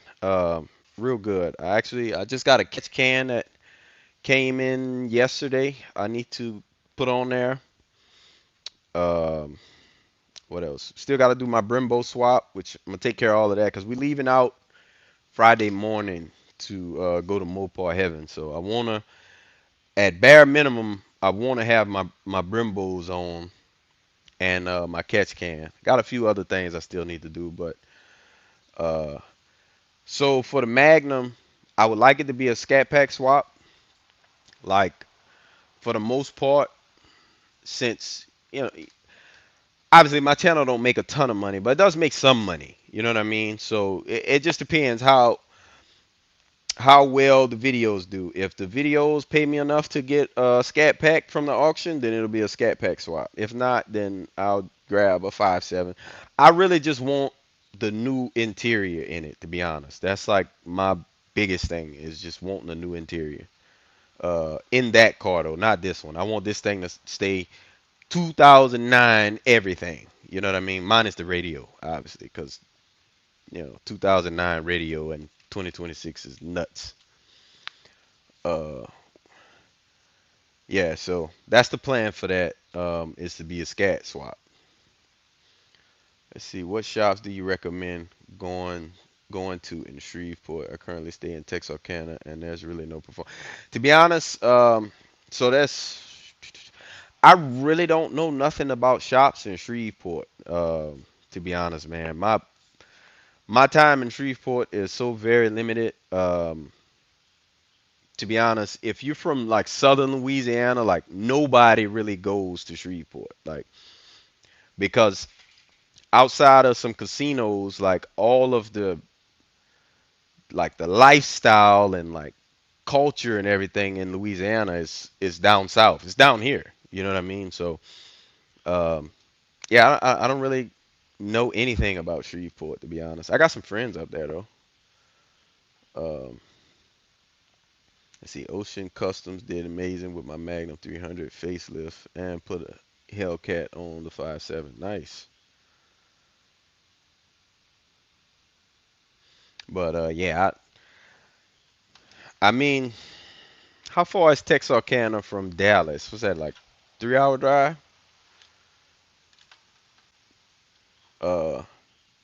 Real good. I just got a catch can that came in yesterday. I need to put on there. Um, what else? Still got to do my Brembo swap, which I'm gonna take care of all of that because we leaving out Friday morning to go to Mopar Heaven. So I wanna, at bare minimum, I wanna have my Brembos on and my catch can. Got a few other things I still need to do, but uh, so for the Magnum, I would like it to be a Scat Pack swap. Like for the most part, since obviously my channel don't make a ton of money, but it does make some money. You know what I mean? So it just depends how well the videos do. If the videos pay me enough to get a Scat Pack from the auction, then it'll be a Scat Pack swap. If not, then I'll grab a 5.7. I really just want the new interior in it, to be honest. That's like my biggest thing is just wanting a new interior. In that car though, not this one. I want this thing to stay 2009 everything. You know what I mean? Minus the radio, obviously, because 2009 radio and 2026 is nuts. Uh, yeah, so that's the plan for that. Is to be a scat swap. Let's see, what shops do you recommend going to in Shreveport? I currently stay in Texarkana, and there's really no perform. To be honest, so that's I really don't know nothing about shops in Shreveport. To be honest, man, my time in Shreveport is so very limited. To be honest, if you're from like southern Louisiana, like nobody really goes to Shreveport, like because outside of some casinos, like all of the lifestyle and like culture and everything in Louisiana is down south. It's down here. You know what I mean? So um, yeah, I don't really know anything about Shreveport to be honest. I got some friends up there though. Um, let's see, Ocean Customs did amazing with my Magnum 300 facelift and put a Hellcat on the 5.7. Nice. But yeah, I mean, how far is Texarkana from Dallas? What's that like? 3 hour drive? Uh,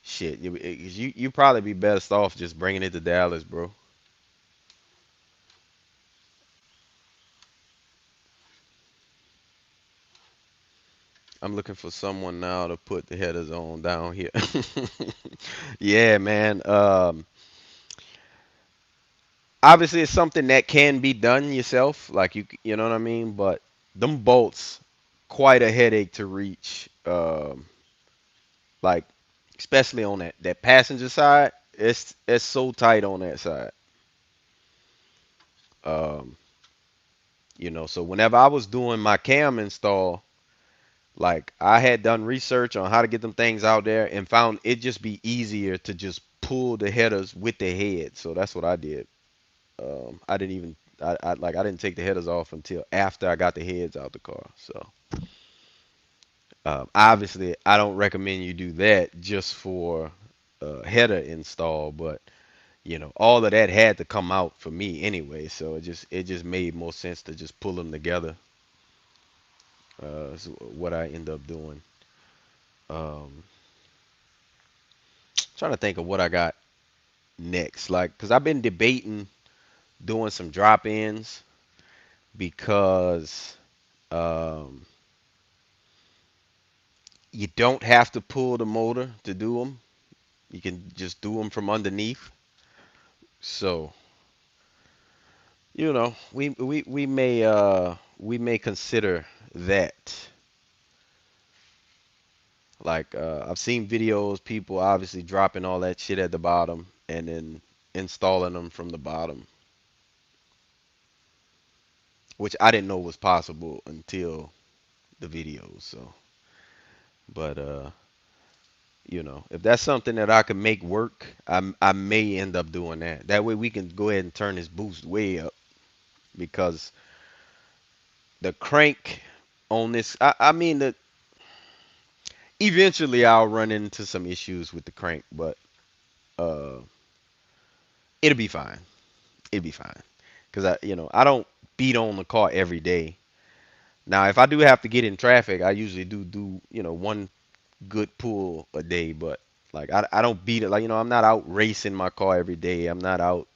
shit, you probably be best off just bringing it to Dallas, bro. I'm looking for someone now to put the headers on down here. Yeah, man. Obviously it's something that can be done yourself, like you know what I mean. But them bolts, quite a headache to reach. Like especially on that passenger side, it's so tight on that side. Um, so whenever I was doing my cam install, like I had done research on how to get them things out there and found it just be easier to just pull the headers with the head. So that's what I did. I didn't even I didn't take the headers off until after I got the heads out the car. So obviously I don't recommend you do that just for header install, but all of that had to come out for me anyway. So it just made more sense to just pull them together. Is what I end up doing. Um, Trying to think of what I got next, like because I've been debating doing some drop-ins because um, you don't have to pull the motor to do them. You can just do them from underneath. So, we may consider that. Like I've seen videos, people obviously dropping all that shit at the bottom and then installing them from the bottom. which I didn't know was possible until the videos. So, but if that's something that I can make work, I may end up doing that. That way we can go ahead and turn this boost way up because the crank on this, I mean, eventually I'll run into some issues with the crank, but uh, it'll be fine. It'll be fine because I don't beat on the car every day. Now, if I do have to get in traffic, I usually do one good pull a day, but like I don't beat it. Like I'm not out racing my car every day. I'm not out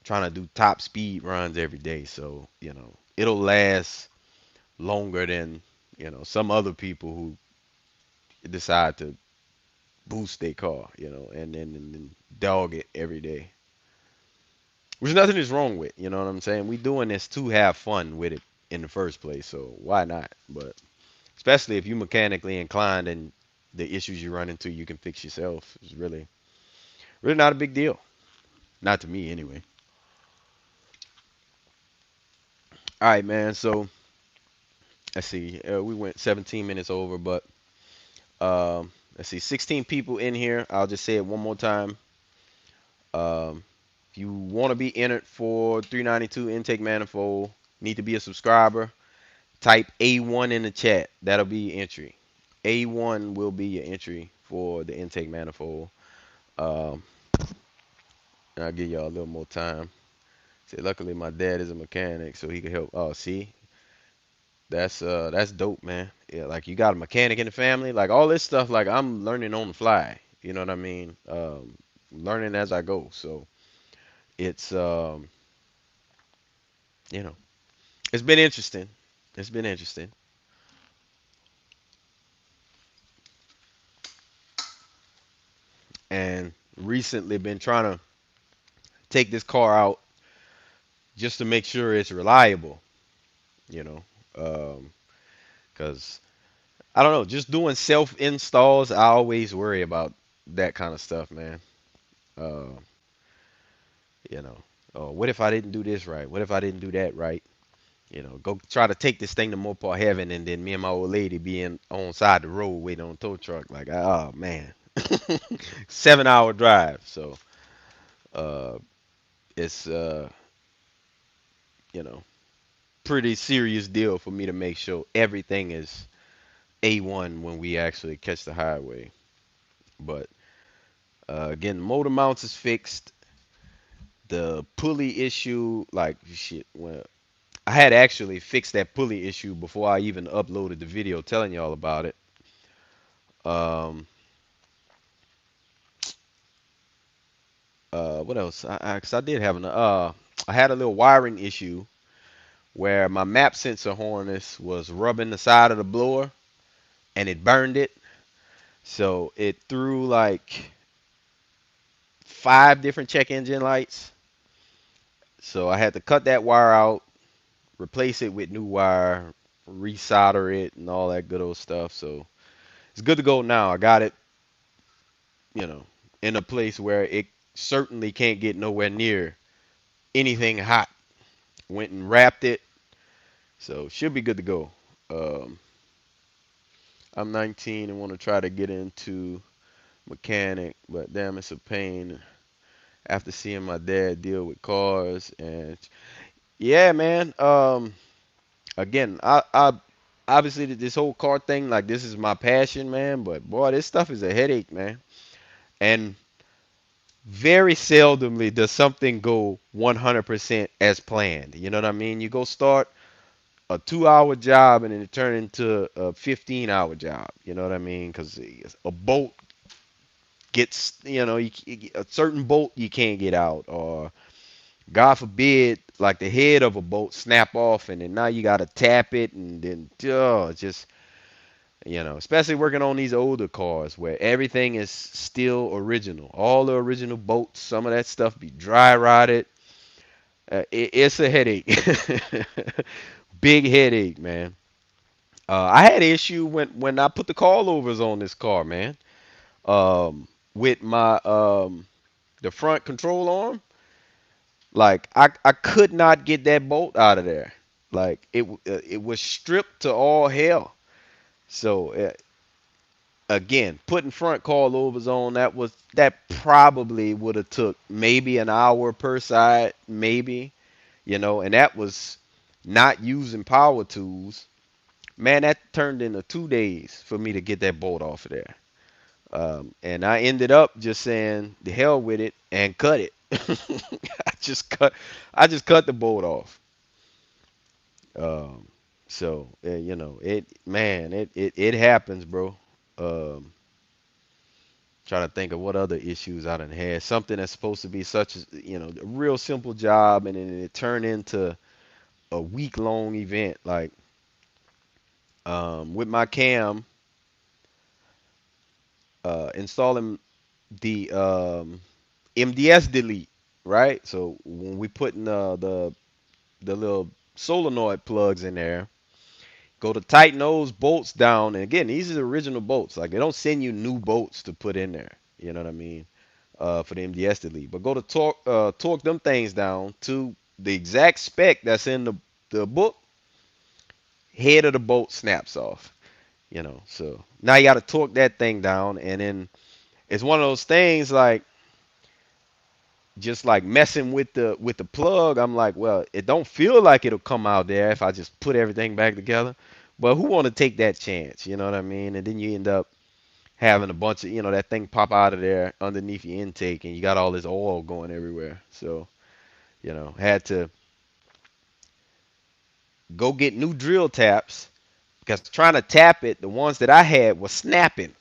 trying to do top speed runs every day. So it'll last longer than some other people who decide to boost their car, and then dog it every day. Which nothing is wrong with, you know what I'm saying? We doing this to have fun with it in the first place, so why not? But especially if you mechanically inclined and the issues you run into you can fix yourself, it's really not a big deal. Not to me anyway. All right, man. So let's see. We went 17 minutes over, but let's see. 16 people in here. I'll just say it one more time. Um, if you want to be entered for 392 intake manifold, need to be a subscriber. Type A1 in the chat. That'll be your entry. A1 will be your entry for the intake manifold. Um, and I'll give y'all a little more time. Say, luckily my dad is a mechanic, so he can help. Oh, see, that's dope, man. Yeah, like you got a mechanic in the family, like all this stuff. Like I'm learning on the fly. You know what I mean? Learning as I go. So it's you know, it's been interesting. It's been interesting, and recently been trying to take this car out just to make sure it's reliable. You know, because I don't know, just doing self installs, I always worry about that kind of stuff, man. Uh, you know, what if I didn't do this right? What if I didn't do that right? Go try to take this thing to Mopar Heaven, and then me and my old lady being on side the road waiting on a tow truck. Like, oh man, 7 hour drive. So uh, it's you know pretty serious deal for me to make sure everything is A1 when we actually catch the highway. But again, the motor mounts is fixed. The pulley issue, like shit, well, I had actually fixed that pulley issue before I even uploaded the video telling y'all about it. Um, what else? Cause I did have I had a little wiring issue where my map sensor harness was rubbing the side of the blower and it burned it. So it threw like 5 different check engine lights. So I had to cut that wire out, replace it with new wire, resolder it, and all that good old stuff. So it's good to go now. I got it, you know, in a place where it certainly can't get nowhere near anything hot. Went and wrapped it, so should be good to go. Um, I'm 19 and want to try to get into mechanic, but damn, it's a pain after seeing my dad deal with cars. And yeah, man. Again, I obviously this whole car thing, like this is my passion, man. But boy, this stuff is a headache, man. And very seldomly does something go 100% as planned. You know what I mean? You go start a 2 hour job and then it turn into a 15-hour job. You know what I mean? Because a bolt gets, a certain bolt you can't get out, or God forbid, like the head of a bolt snap off, and then now you got to tap it, and then just especially working on these older cars where everything is still original, all the original bolts. Some of that stuff be dry rotted. It's a headache, big headache, man. I had an issue when I put the coilovers on this car, man. With my the front control arm, like I could not get that bolt out of there. Like it was stripped to all hell. So again, putting front coilovers on, that probably would have took maybe an hour per side, maybe, and that was not using power tools. Man, that turned into 2 days for me to get that bolt off of there. And I ended up just saying the hell with it and cut it. I just cut the bolt off. Um, so it, man, it happens, bro. Um, Trying to think of what other issues I done had. Something that's supposed to be such as a real simple job, and then it turned into a week long event. Like with my cam, installing the MDS delete, right? So when we put in the little solenoid plugs in there, go to tighten those bolts down. And again, these are the original bolts. Like they don't send you new bolts to put in there. You know what I mean? For the MDS delete. But go to torque them things down to the exact spec that's in the book. Head of the bolt snaps off. So now you got to torque that thing down, and then it's one of those things like just like messing with the plug. I'm like, well, it don't feel like it'll come out there if I just put everything back together. But who want to take that chance? You know what I mean? And then you end up having a bunch of that thing pop out of there underneath your intake, and you got all this oil going everywhere. So had to go get new drill taps because trying to tap it, the ones that I had was snapping.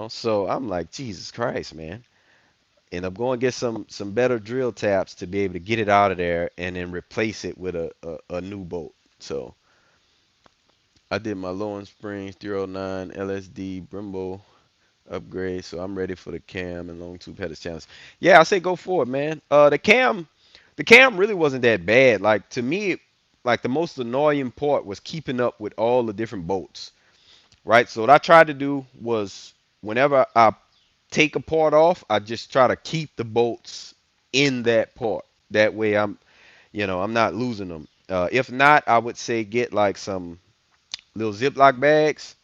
So I'm like, Jesus Christ, man. And I'm going to get some better drill taps to be able to get it out of there and then replace it with a new bolt. So I did my Lowen Springs 309 LSD Brembo upgrade, so I'm ready for the cam and long tube headers challenge. Yeah, I say go for it, man. The cam really wasn't that bad. Like to me, like the most annoying part was keeping up with all the different bolts, right? So what I tried to do was whenever I take a part off, I just try to keep the bolts in that part. That way I'm not losing them. If not, I would say get like some little Ziploc bags,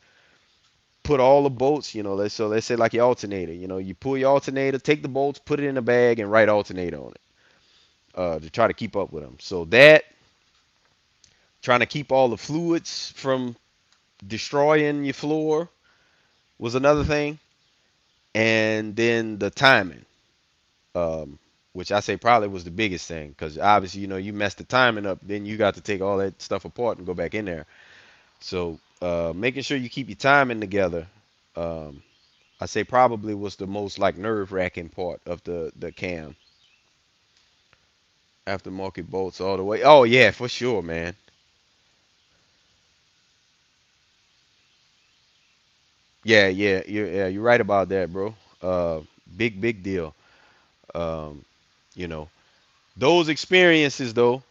put all the bolts, let's say like your alternator, you pull your alternator, take the bolts, put it in a bag, and write alternator on it to try to keep up with them. So that trying to keep all the fluids from destroying your floor was another thing, and then the timing, um, which I say probably was the biggest thing because obviously you mess the timing up, then you got to take all that stuff apart and go back in there. So making sure you keep your timing together. Um, I say probably was the most like nerve wracking part of the cam. Aftermarket bolts all the way. Oh yeah, for sure, man. You're right about that, bro. Uh, big deal. Um, you know, those experiences though,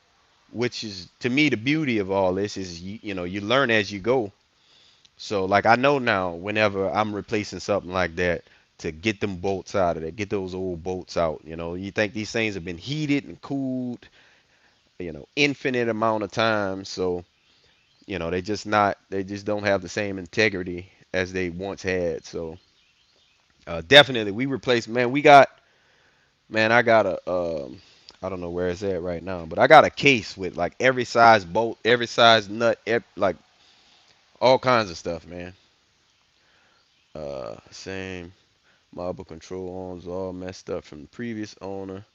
which is to me the beauty of all this is you learn as you go. So like I know now whenever I'm replacing something like that to get them bolts out of there, get those old bolts out. You think these things have been heated and cooled, infinite amount of time. So they just don't have the same integrity as they once had. So definitely we replaced, man. I got I don't know where it's at right now, but I got a case with like every size bolt, every size nut, like all kinds of stuff, man. Same marble control arms all messed up from the previous owner,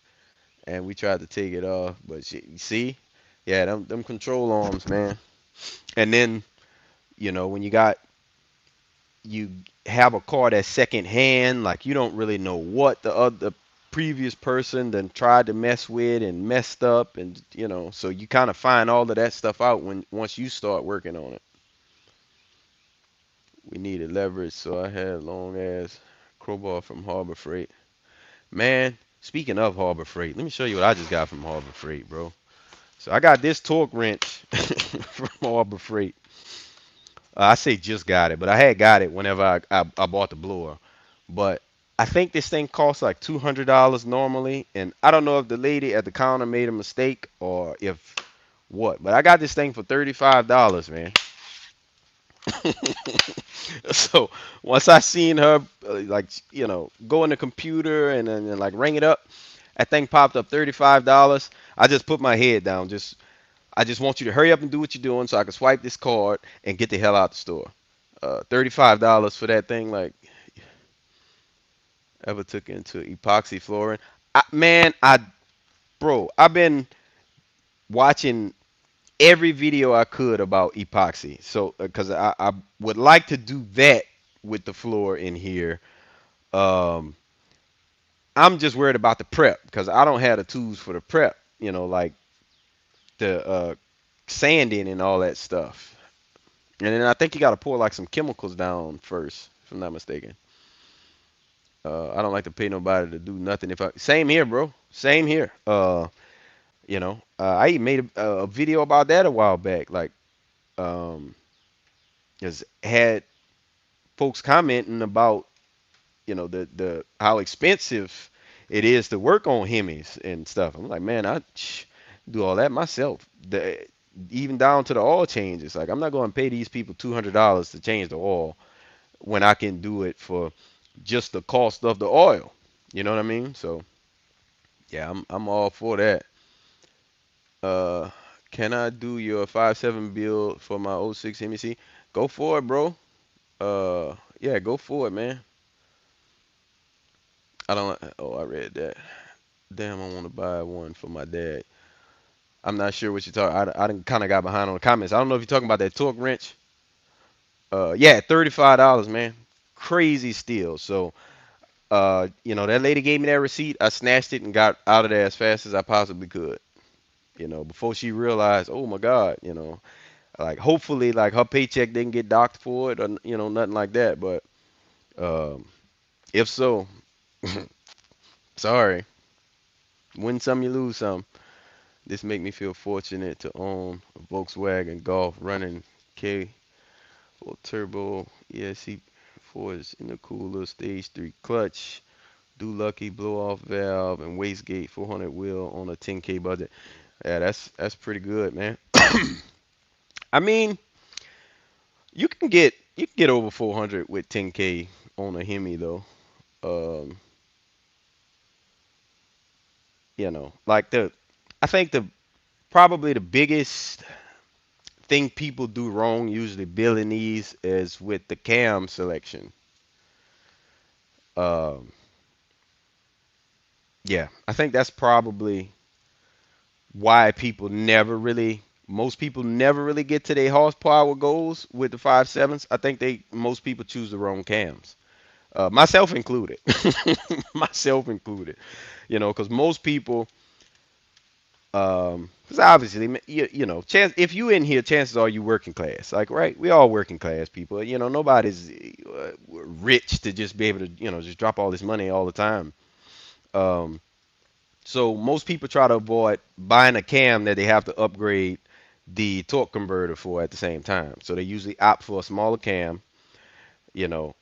and we tried to take it off, but you see, yeah, them control arms, man. And then when you have a car that's second hand, like you don't really know what the other previous person then tried to mess with and messed up, and so you kind of find all of that stuff out when once you start working on it. We needed leverage, so I had long ass crowbar from Harbor Freight. Man, speaking of Harbor Freight, let me show you what I just got from Harbor Freight, bro. So I got this torque wrench from Harbor Freight. I say just got it, but I had got it whenever I bought the blower. But I think this thing costs like $200 normally, and I don't know if the lady at the counter made a mistake or if what. But I got this thing for $35, man. So once I seen her, like go in the computer and like ring it up, that thing popped up $35. I just put my head down. I just want you to hurry up and do what you're doing so I can swipe this card and get the hell out the store. $35 for that thing, like ever took into epoxy flooring. Man, I've been watching every video I could about epoxy. So, because I would like to do that with the floor in here. Um, I'm just worried about the prep because I don't have the tools for the prep. Like the sanding and all that stuff. And then I think you got to pour like some chemicals down first, if I'm not mistaken. I don't like to pay nobody to do nothing. If I same here, bro. Same here. I even made a video about that a while back. Like, um, just had folks commenting about the how expensive it is to work on Hemis and stuff. I'm like, man, I do all that myself. Even down to the oil changes. Like, I'm not going to pay these people $200 to change the oil when I can do it for just the cost of the oil. You know what I mean? So yeah, I'm all for that. Uh, can I do your 5.7 build for my '06 MEC? Go for it, bro. Yeah, go for it, man. I don't. Oh, I read that. Damn, I want to buy one for my dad. I'm not sure what you're talking. I done kind of got behind on the comments. I don't know if you're talking about that torque wrench. Yeah, $35, man. Crazy steal. So, that lady gave me that receipt. I snatched it and got out of there as fast as I possibly could. Before she realized, oh my God, like hopefully, like her paycheck didn't get docked for it or nothing like that. But um, if so, sorry. Win some, you lose some. This make me feel fortunate to own a Volkswagen Golf running K full turbo ESC fours in the cooler stage 3 clutch. Do lucky blow off valve and wastegate 400 wheel on a 10K budget. Yeah, that's pretty good, man. I mean, you can get over 400 with 10K on a Hemi though. Um, like I think the probably the biggest thing people do wrong usually building these is with the cam selection. Um, yeah, I think that's probably why most people never really get to their horsepower goals with the 5.7s. I think most people choose the wrong cams, myself included. Myself included. Because most people, because obviously, chance if you in here, chances are you working class. Like, right? We all working class people. Nobody's rich to just be able to, just drop all this money all the time. Um, So most people try to avoid buying a cam that they have to upgrade the torque converter for at the same time. So they usually opt for a smaller cam, you know.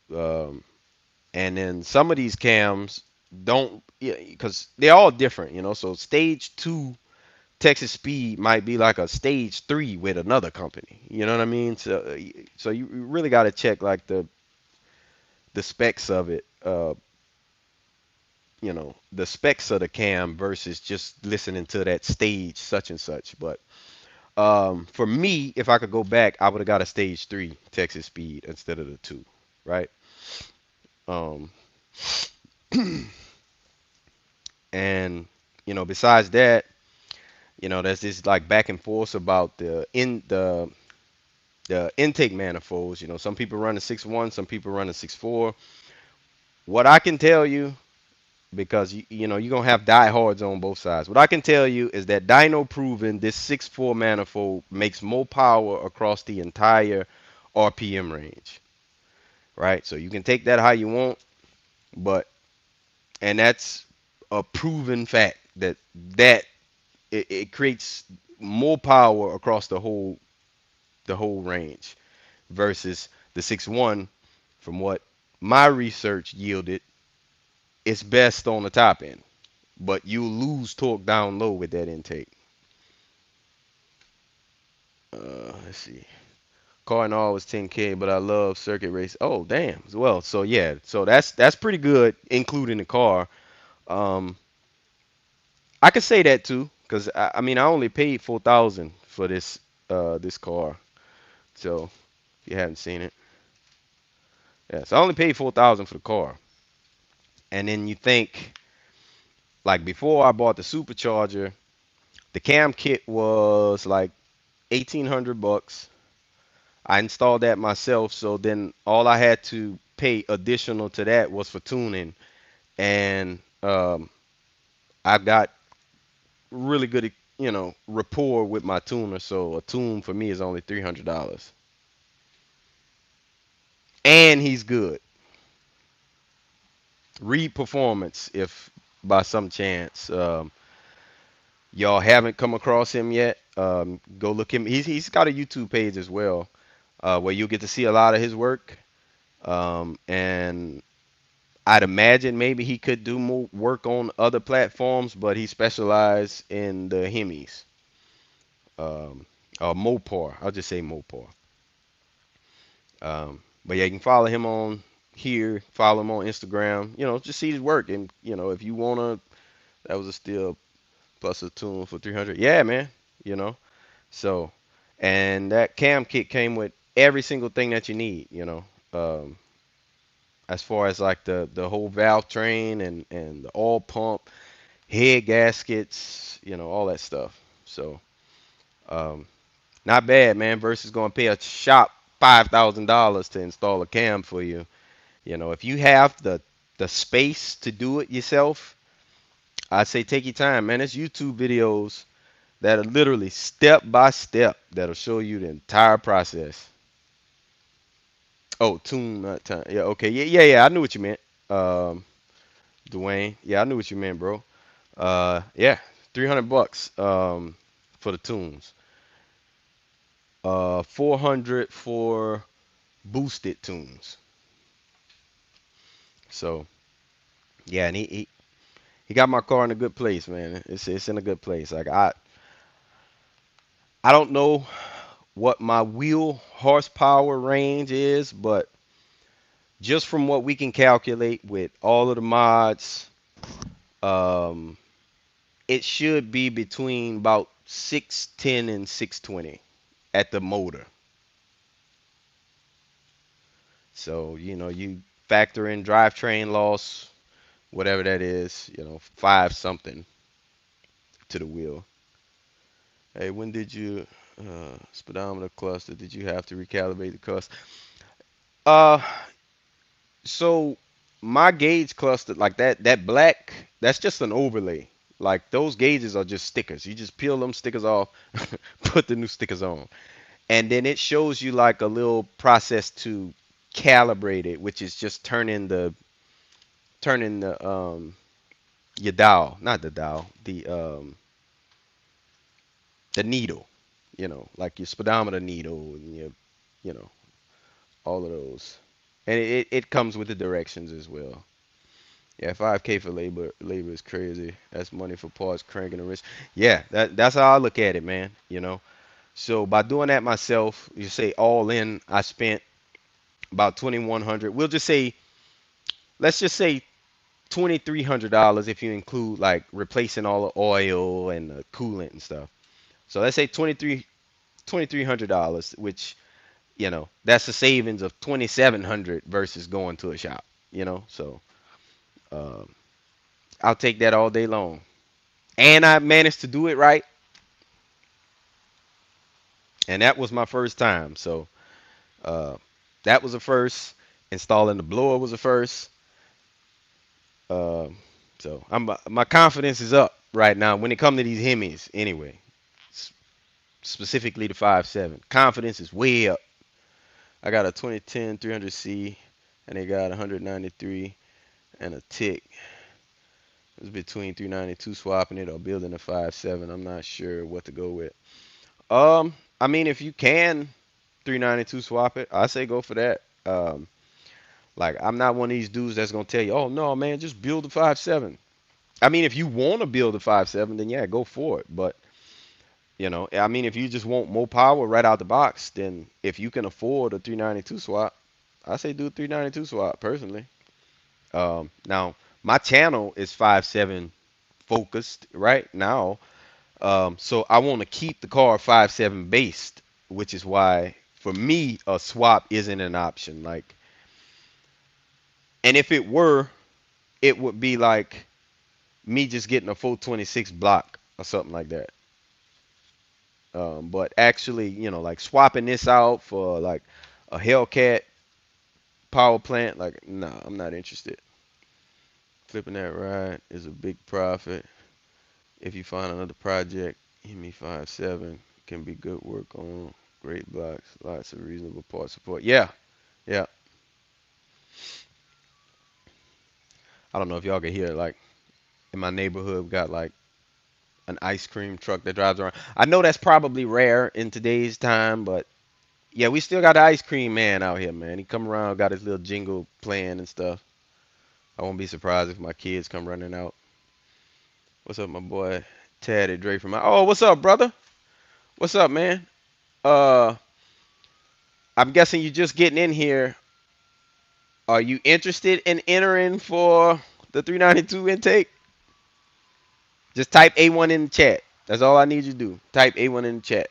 And then some of these cams don't, yeah, because they're all different, So stage two Texas Speed might be like a stage three with another company. You know what I mean? So you really got to check like the specs of it. The specs of the cam versus just listening to that stage such and such. But for me, if I could go back, I would have got a stage three Texas Speed instead of the two, right? Um, and besides that, there's this like back and forth about the intake manifolds. Some people run a 6.1, some people run a 6.4. What I can tell you, because you're gonna have diehards on both sides. What I can tell you is that dyno proven this 6.4 manifold makes more power across the entire RPM range, right? So you can take that how you want, but and that's a proven fact that it creates more power across the whole range versus the 6.1. From what my research yielded, it's best on the top end, but you lose torque down low with that intake. Let's see. Car and all was 10K, but I love circuit race. Oh, damn. Well, so yeah, so that's pretty good, including the car. Um, I could say that too, cause I mean I only paid 4,000 for this car. So if you haven't seen it, yeah, so I only paid 4,000 for the car. And then you think like before I bought the supercharger, the cam kit was like 1,800 bucks. I installed that myself, so then all I had to pay additional to that was for tuning, and I got really good, rapport with my tuner. So a tune for me is only $300, and he's good. Read performance, if by some chance y'all haven't come across him yet, go look him. He's got a YouTube page as well, where you'll get to see a lot of his work. And I'd imagine maybe he could do more work on other platforms, but he specialized in the Hemis. Um, Mopar. I'll just say Mopar. But yeah, you can follow him on here. Follow him on Instagram. Just see his work. And if you wanna, that was a steal plus a tune for 300. Yeah, man. You know. So, and that cam kit came with every single thing that you need. As far as like the whole valve train and the oil pump, head gaskets, all that stuff. So, um, not bad, man. Versus going to pay a shop $5,000 to install a cam for you. If you have the space to do it yourself, I say take your time, man. There's YouTube videos that are literally step by step that'll show you the entire process. Oh, tune not time. Yeah, okay. Yeah, yeah, yeah. I knew what you meant. Um, Dwayne. Yeah, I knew what you meant, bro. Yeah, 300 bucks for the tunes. 400 for boosted tunes. So yeah, and he got my car in a good place, man. It's in a good place. Like I don't know what my wheel horsepower range is, but just from what we can calculate with all of the mods, um, it should be between about 610 and 620 at the motor. So, you factor in drivetrain loss, whatever that is, five something to the wheel. Hey, when did you speedometer cluster? Did you have to recalibrate the cluster? Uh, so my gauge cluster, like that black, that's just an overlay. Like those gauges are just stickers. You just peel them stickers off, put the new stickers on, and then it shows you like a little process to calibrate it, which is just turning the your dial, not the dial, the needle, like your speedometer needle and your, you know, all of those. And it comes with the directions as well. Yeah, 5K for labor is crazy. That's money for parts, cranking the wrist. Yeah, that's how I look at it, man. So by doing that myself, you say all in, I spent about 2,100. We'll just say, let's just say $2,300 if you include like replacing all the oil and the coolant and stuff. So let's say $2,300, which that's a savings of 2,700 versus going to a shop. So um, I'll take that all day long. And I managed to do it right, and that was my first time. So uh, that was a first. Installing the blower was a first. Uh, so my confidence is up right now when it comes to these Hemis. Anyway, specifically the 5.7, confidence is way up. I got a 2010 300C, and they got 193 and a tick. It was between 392 swapping it or building a 5.7. I'm not sure what to go with. I mean, if you can 392 swap it, I say go for that. Like I'm not one of these dudes that's gonna tell you, oh no, man, just build a 5.7. I mean, if you want to build a 5.7, then yeah, go for it. But I mean, if you just want more power right out the box, then if you can afford a 392 swap, I say do a 392 swap personally. Now my channel is 5.7 focused right now, so I want to keep the car 5.7 based, which is why for me a swap isn't an option. Like, and if it were, it would be like me just getting a 426 block or something like that. But actually, like swapping this out for like a Hellcat power plant, like, nah, I'm not interested. Flipping that ride is a big profit. If you find another project, Hemi 5.7 can be good work on great blocks, lots of reasonable part support. Yeah, yeah. I don't know if y'all can hear it. Like in my neighborhood, we got like an ice cream truck that drives around. I know that's probably rare in today's time, but yeah, we still got the ice cream man out here, man. He come around, got his little jingle playing and stuff. I won't be surprised if my kids come running out. What's up, my boy Taddy Dre from my? Oh, what's up, brother? What's up, man? Uh, I'm guessing you just getting in here. Are you interested in entering for the 392 intake? Just type A1 in the chat. That's all I need you to do. Type A1 in the chat.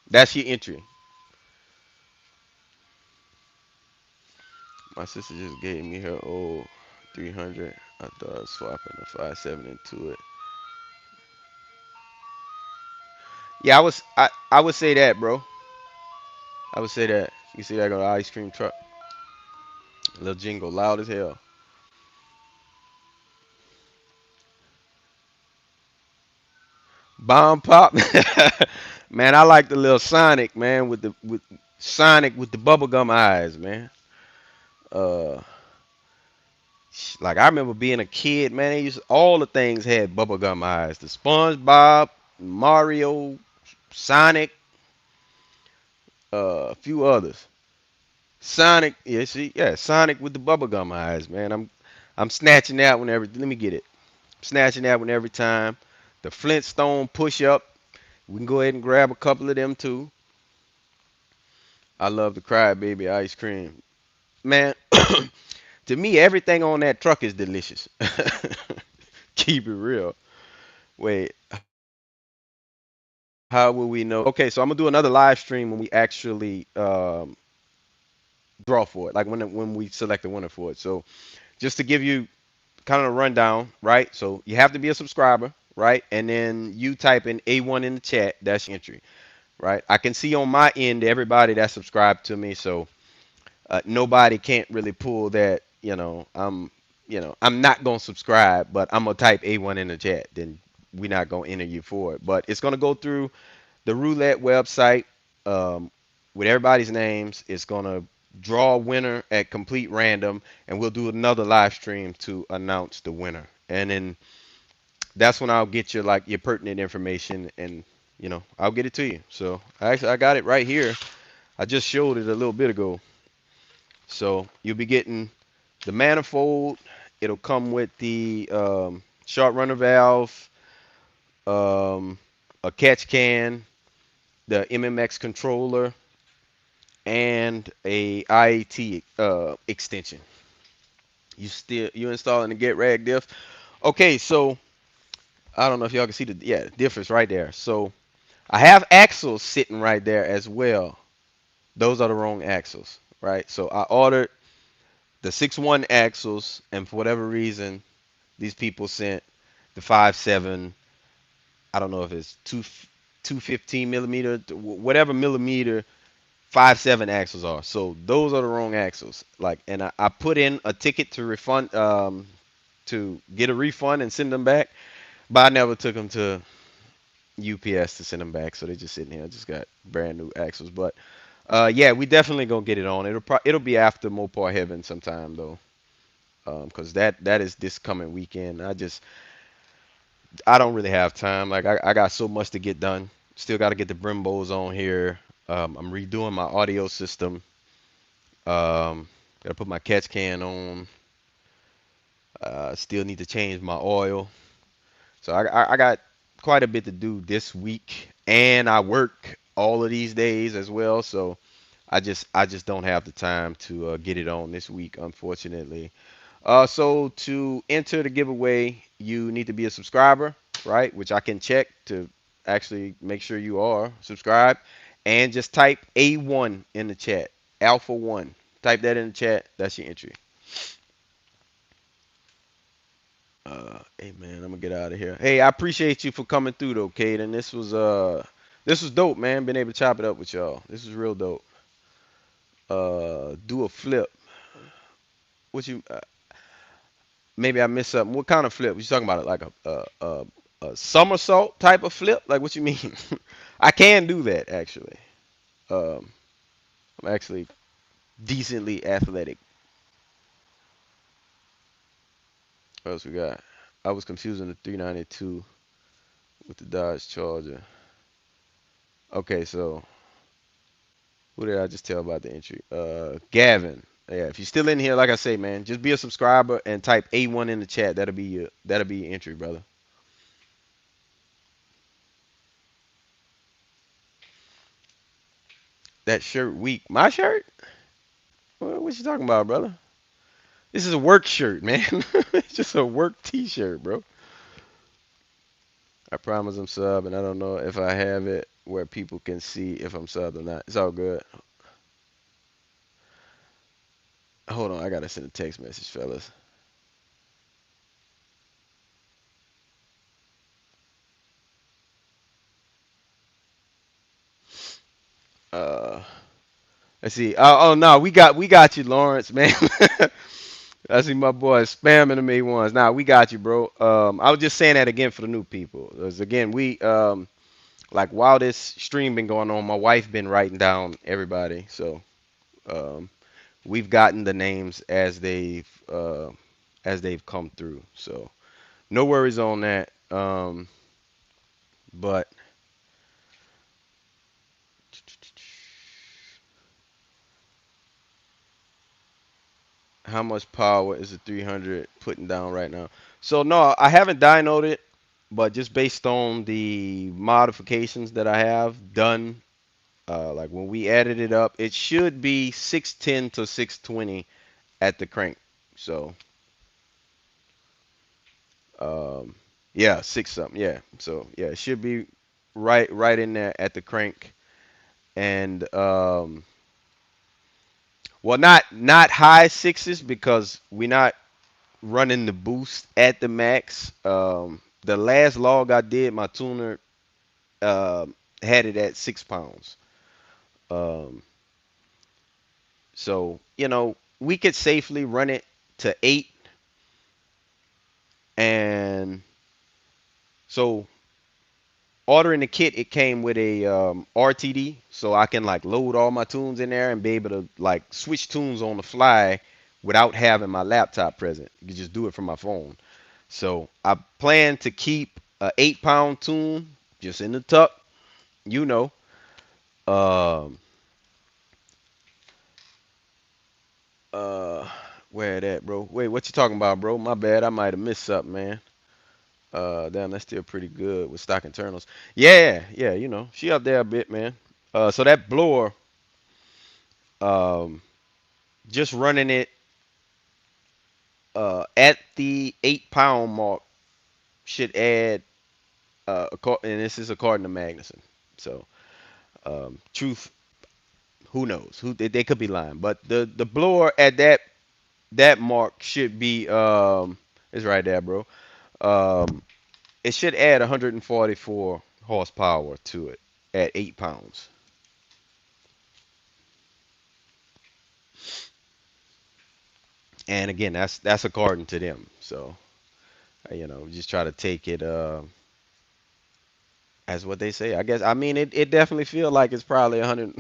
That's your entry. My sister just gave me her old 300. I thought I was swapping the 5.7 into it. Yeah, I would say that, bro. I would say that. You see that go to ice cream truck. Little jingle, loud as hell. Bomb pop. Man, I like the little Sonic, man, with Sonic with the bubblegum eyes, man. Uh like I remember being a kid, man, all the things had bubblegum eyes. The SpongeBob, Mario, Sonic, a few others. Sonic, yeah, see, yeah, Sonic with the bubblegum eyes, man. I'm snatching that one every let me get it. Snatching that one every time. The Flintstone push up. We can go ahead and grab a couple of them too. I love the crybaby ice cream. Man, to me, everything on that truck is delicious. Keep it real. Wait, how will we know? Okay, so I'm gonna do another live stream when we actually draw for it, like when we select the winner for it. So just to give you kind of a rundown, right? So you have to be a subscriber, right? And then you type in A1 in the chat. That's your entry, right? I can see on my end everybody that's subscribed to me, so nobody can't really pull that. I'm not gonna subscribe, but I'm gonna type A1 in the chat. Then we're not gonna enter you for it, but it's gonna go through the roulette website um, with everybody's names. It's gonna draw a winner at complete random, and we'll do another live stream to announce the winner. And then that's when I'll get you like your pertinent information, and I'll get it to you. So I got it right here. I just showed it a little bit ago. So you'll be getting the manifold. It'll come with the short runner valve, um, a catch can, the MMX controller, and a IAT extension. You installing the get rag diff. Okay, so I don't know if y'all can see the difference right there. So I have axles sitting right there as well. Those are the wrong axles, right? So I ordered the 6.1 axles, and for whatever reason, these people sent the 5.7. I don't know if it's 215 millimeter, whatever millimeter 5.7 axles are. So those are the wrong axles. Like, and I put in a ticket to refund, to get a refund and send them back, but I never took them to UPS to send them back. So they just sitting here. I just got brand new axles, but yeah, we definitely gonna get it on. It'll be after Mopar Heaven sometime though, because that is this coming weekend. I don't really have time. Like I got so much to get done. Still got to get the Brimbos on here. I'm redoing my audio system. Gotta put my catch can on. Still need to change my oil. So I got quite a bit to do this week, and I work all of these days as well. So I just don't have the time to get it on this week, unfortunately. So to enter the giveaway, you need to be a subscriber, right? Which I can check to actually make sure you are subscribed, and just type A1 in the chat, Alpha One. Type that in the chat. That's your entry. Hey man, I'm gonna get out of here. Hey, I appreciate you for coming through though, Caden. This was dope, man. Been able to chop it up with y'all. This was real dope. Do a flip. What you? Maybe I missed something. What kind of flip? What you talking about? Like a somersault type of flip? Like what you mean? I can do that actually. Um, I'm actually decently athletic. What else we got? I was confusing the 392 with the Dodge Charger. Okay, so who did I just tell about the entry? Gavin. Yeah, if you're still in here, like I say, man, just be a subscriber and type A1 in the chat. That'll be your entry, brother. That shirt weak. My shirt? What you talking about, brother? This is a work shirt, man. It's just a work T-shirt, bro. I promise I'm sub, and I don't know if I have it where people can see if I'm sub or not. It's all good. Hold on, I gotta send a text message, fellas. Uh, let's see. Oh no, we got you, Lawrence, man. I see my boy spamming me once. Nah, we got you, bro. I was just saying that again for the new people. 'Cause again, we like while this stream been going on, my wife been writing down everybody. So um, we've gotten the names as they've come through. So no worries on that. But how much power is the 300 putting down right now? So no, I haven't dynoed it, but just based on the modifications that I have done, like when we added it up, it should be 610 to 620 at the crank. So um, yeah, six something. Yeah. So yeah, it should be right in there at the crank. And well, not high sixes because we're not running the boost at the max. The last log I did, my tuner had it at 6 pounds. Um, so we could safely run it to 8, and so ordering the kit, it came with a RTD, so I can like load all my tunes in there and be able to like switch tunes on the fly without having my laptop present. You can just do it from my phone. So I plan to keep a 8 pound tune just in the tuck, you know. Um, uh, where that, bro? Wait, what you talking about, bro? My bad, I might have missed something, man. Damn, that's still pretty good with stock internals. Yeah, yeah, she up there a bit, man. So that blower, um, just running it at the 8 pound mark should add, and this is according to Magnuson. So, truth, who knows? Who they could be lying, but the blower at that mark should be it's right there, bro. Um, it should add 144 horsepower to it at 8 pounds. And again, that's according to them. So just try to take it as what they say. I guess I mean it definitely feel like it's probably 100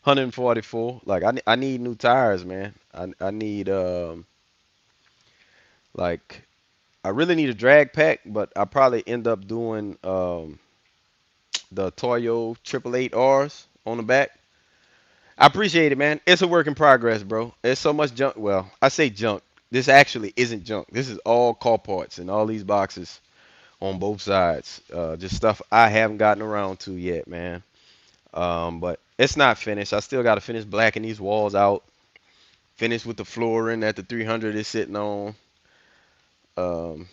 144. Like I need new tires, man. I need like I really need a drag pack, but I probably end up doing the Toyo Triple Eight R's on the back. I appreciate it, man. It's a work in progress, bro. There's so much junk. Well, I say junk. This actually isn't junk. This is all car parts and all these boxes on both sides. Just stuff I haven't gotten around to yet, man. But it's not finished. I still got to finish blacking these walls out. Finish with the flooring that the 300 is sitting on. Um,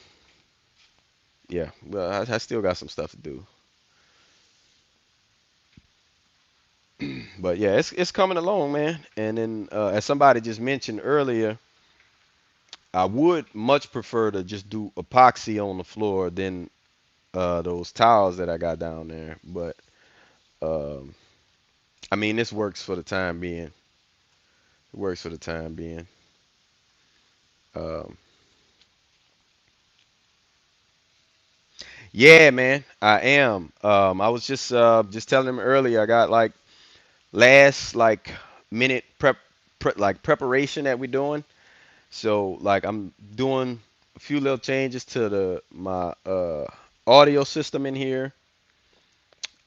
yeah, well, I still got some stuff to do. But yeah, it's coming along, man. And then as somebody just mentioned earlier, I would much prefer to just do epoxy on the floor than those tiles that I got down there. But um, I mean, this works for the time being. It works for the time being. Um, yeah, man, I am. I was just telling him earlier. I got like last like minute like preparation that we're doing. So like I'm doing a few little changes to the my audio system in here.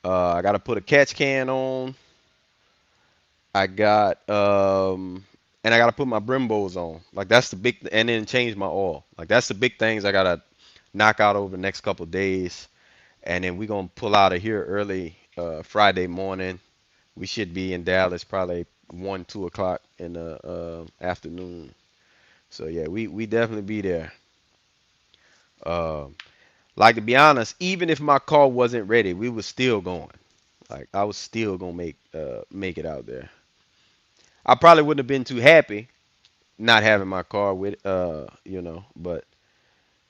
I got to put a catch can on. I got and I got to put my Brimbos on. Like that's the big and then change my oil. Like that's the big things I got to knock out over the next couple of days. And then we're gonna pull out of here early Friday morning. We should be in Dallas probably 1, 2 o'clock in the afternoon. So yeah, we definitely be there. Um, like to be honest, even if my car wasn't ready, we was still going. Like I was still gonna make it out there. I probably wouldn't have been too happy not having my car with but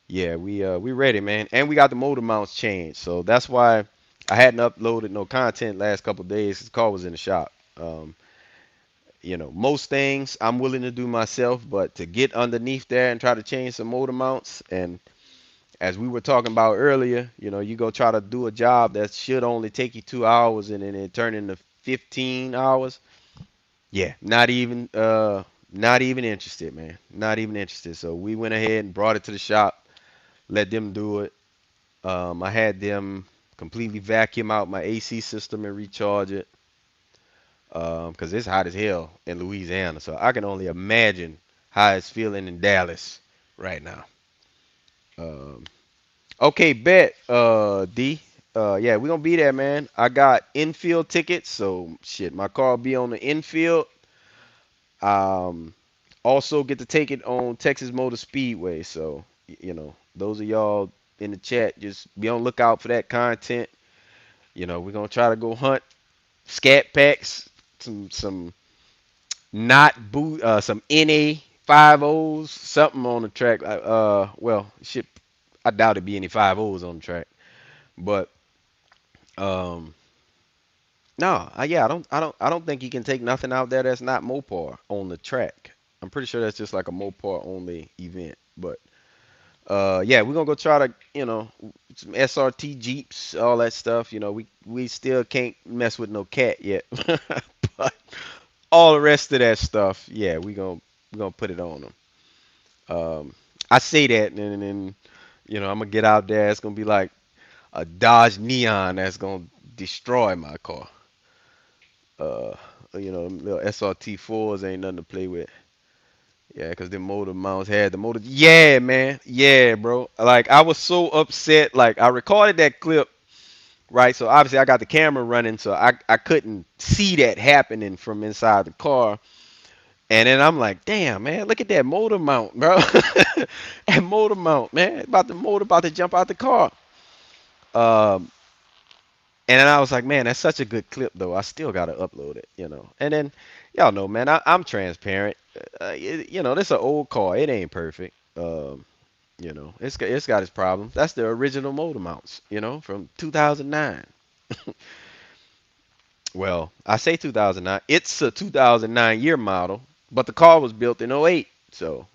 yeah, we ready, man, and we got the motor mounts changed, so that's why I hadn't uploaded no content last couple of days. His car was in the shop. Um, most things I'm willing to do myself, but to get underneath there and try to change some motor mounts, and as we were talking about earlier, you go try to do a job that should only take you 2 hours and then it turn into 15 hours. Yeah, not even interested, man. Not even interested. So we went ahead and brought it to the shop, let them do it. I had them completely vacuum out my AC system and recharge it because it's hot as hell in Louisiana. So I can only imagine how it's feeling in Dallas right now. Um, okay, bet, D. Yeah, we're gonna be there, man. I got infield tickets, so shit, my car will be on the infield. Um, Also get to take it on Texas Motor Speedway. So, those of y'all in the chat, just be on lookout for that content. We're gonna try to go hunt scat packs, some not boot, some NA 5.0s, something on the track. Well, shit, I doubt it'd be any 5.0s on the track, but um, no, I don't think you can take nothing out there that's not Mopar on the track. I'm pretty sure that's just like a Mopar only event, but yeah, we're gonna go try to, some SRT Jeeps, all that stuff. We still can't mess with no cat yet, but all the rest of that stuff, yeah, we gonna put it on them. I say that, and then I'm gonna get out there. It's gonna be like a Dodge Neon that's gonna destroy my car. Uh, little SRT fours ain't nothing to play with. Yeah, cause the motor mounts had the motor. Yeah, man. Yeah, bro. Like I was so upset. Like I recorded that clip, right? So obviously I got the camera running, so I couldn't see that happening from inside the car. And then I'm like, damn, man, look at that motor mount, bro. That motor mount, man. About to jump out the car. Um, and then I was like, man, that's such a good clip, though. I still gotta upload it. And then y'all know, man, I'm transparent. This is an old car. It ain't perfect. It's got its problems. That's the original motor mounts, from 2009. Well, I say 2009. It's a 2009 year model, but the car was built in '08, so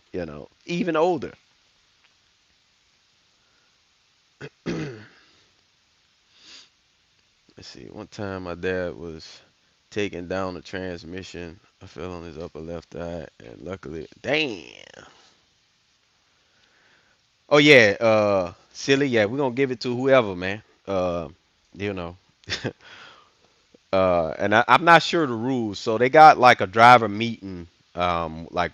even older. Let's see. One time my dad was taking down the transmission. I fell on his upper left eye, and luckily, damn. Oh yeah, silly. Yeah, we're gonna give it to whoever, man. You know. And I'm not sure the rules. So they got like a driver meeting, like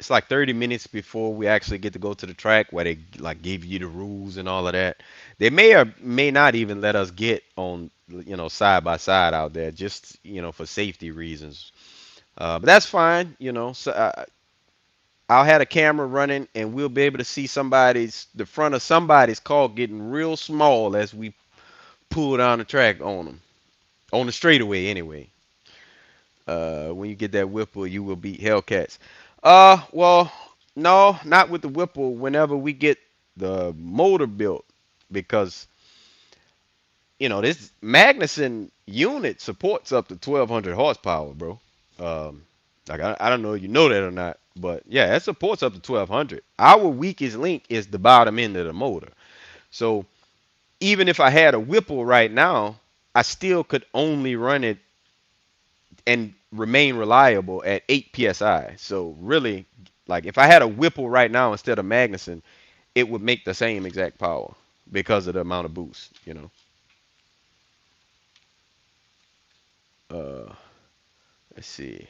it's like 30 minutes before we actually get to go to the track where they like give you the rules and all of that. They may or may not even let us get on, side by side out there, just for safety reasons. But that's fine. So, I'll have a camera running, and we'll be able to see the front of somebody's car getting real small as we pull down the track on them, on the straightaway anyway. When you get that Whipple, you will beat Hellcats. Well, no, not with the Whipple. Whenever we get the motor built, because this Magnuson unit supports up to 1,200 horsepower, bro. Um, like I don't know if you know that or not, but yeah, it supports up to 1,200. Our weakest link is the bottom end of the motor. So even if I had a Whipple right now, I still could only run it and remain reliable at 8 psi. So really, like if I had a Whipple right now instead of Magnuson, it would make the same exact power because of the amount of boost. Uh, let's see.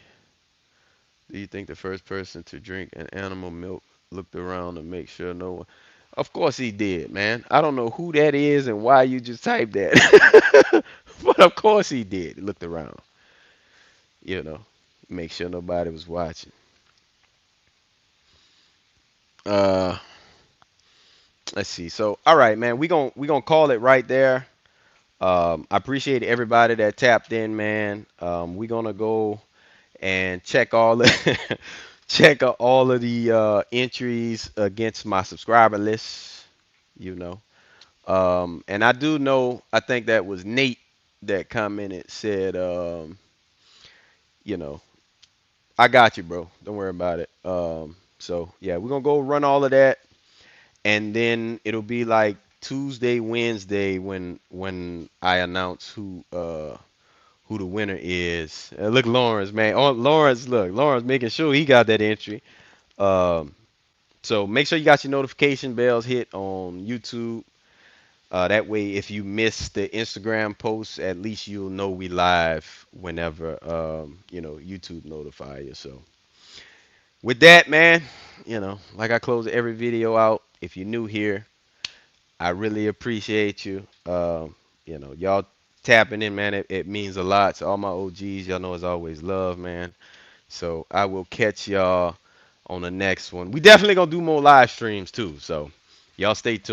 Do you think the first person to drink an animal milk looked around to make sure no one? Of course he did, man. I don't know who that is and why you just typed that, but of course he did. He looked around, you know, make sure nobody was watching. Uh, let's see. So, all right, man, we gonna call it right there. I appreciate everybody that tapped in, man. We're gonna go and check all the check all of the entries against my subscriber list. You know, and I do know. I think that was Nate that commented said, you know, I got you, bro. Don't worry about it. So yeah, we're gonna go run all of that, and then it'll be like Tuesday, Wednesday when I announce who the winner is. Look, Lawrence, man. Oh, Lawrence, look, Lawrence making sure he got that entry. Um, so make sure you got your notification bells hit on YouTube. That way, if you miss the Instagram post, at least you'll know we live whenever YouTube notify you. So with that, man, like I close every video out. If you're new here, I really appreciate you. Y'all tapping in, man. It means a lot to all my OGs. Y'all know it's always love, man. So I will catch y'all on the next one. We definitely gonna do more live streams too. So y'all stay tuned.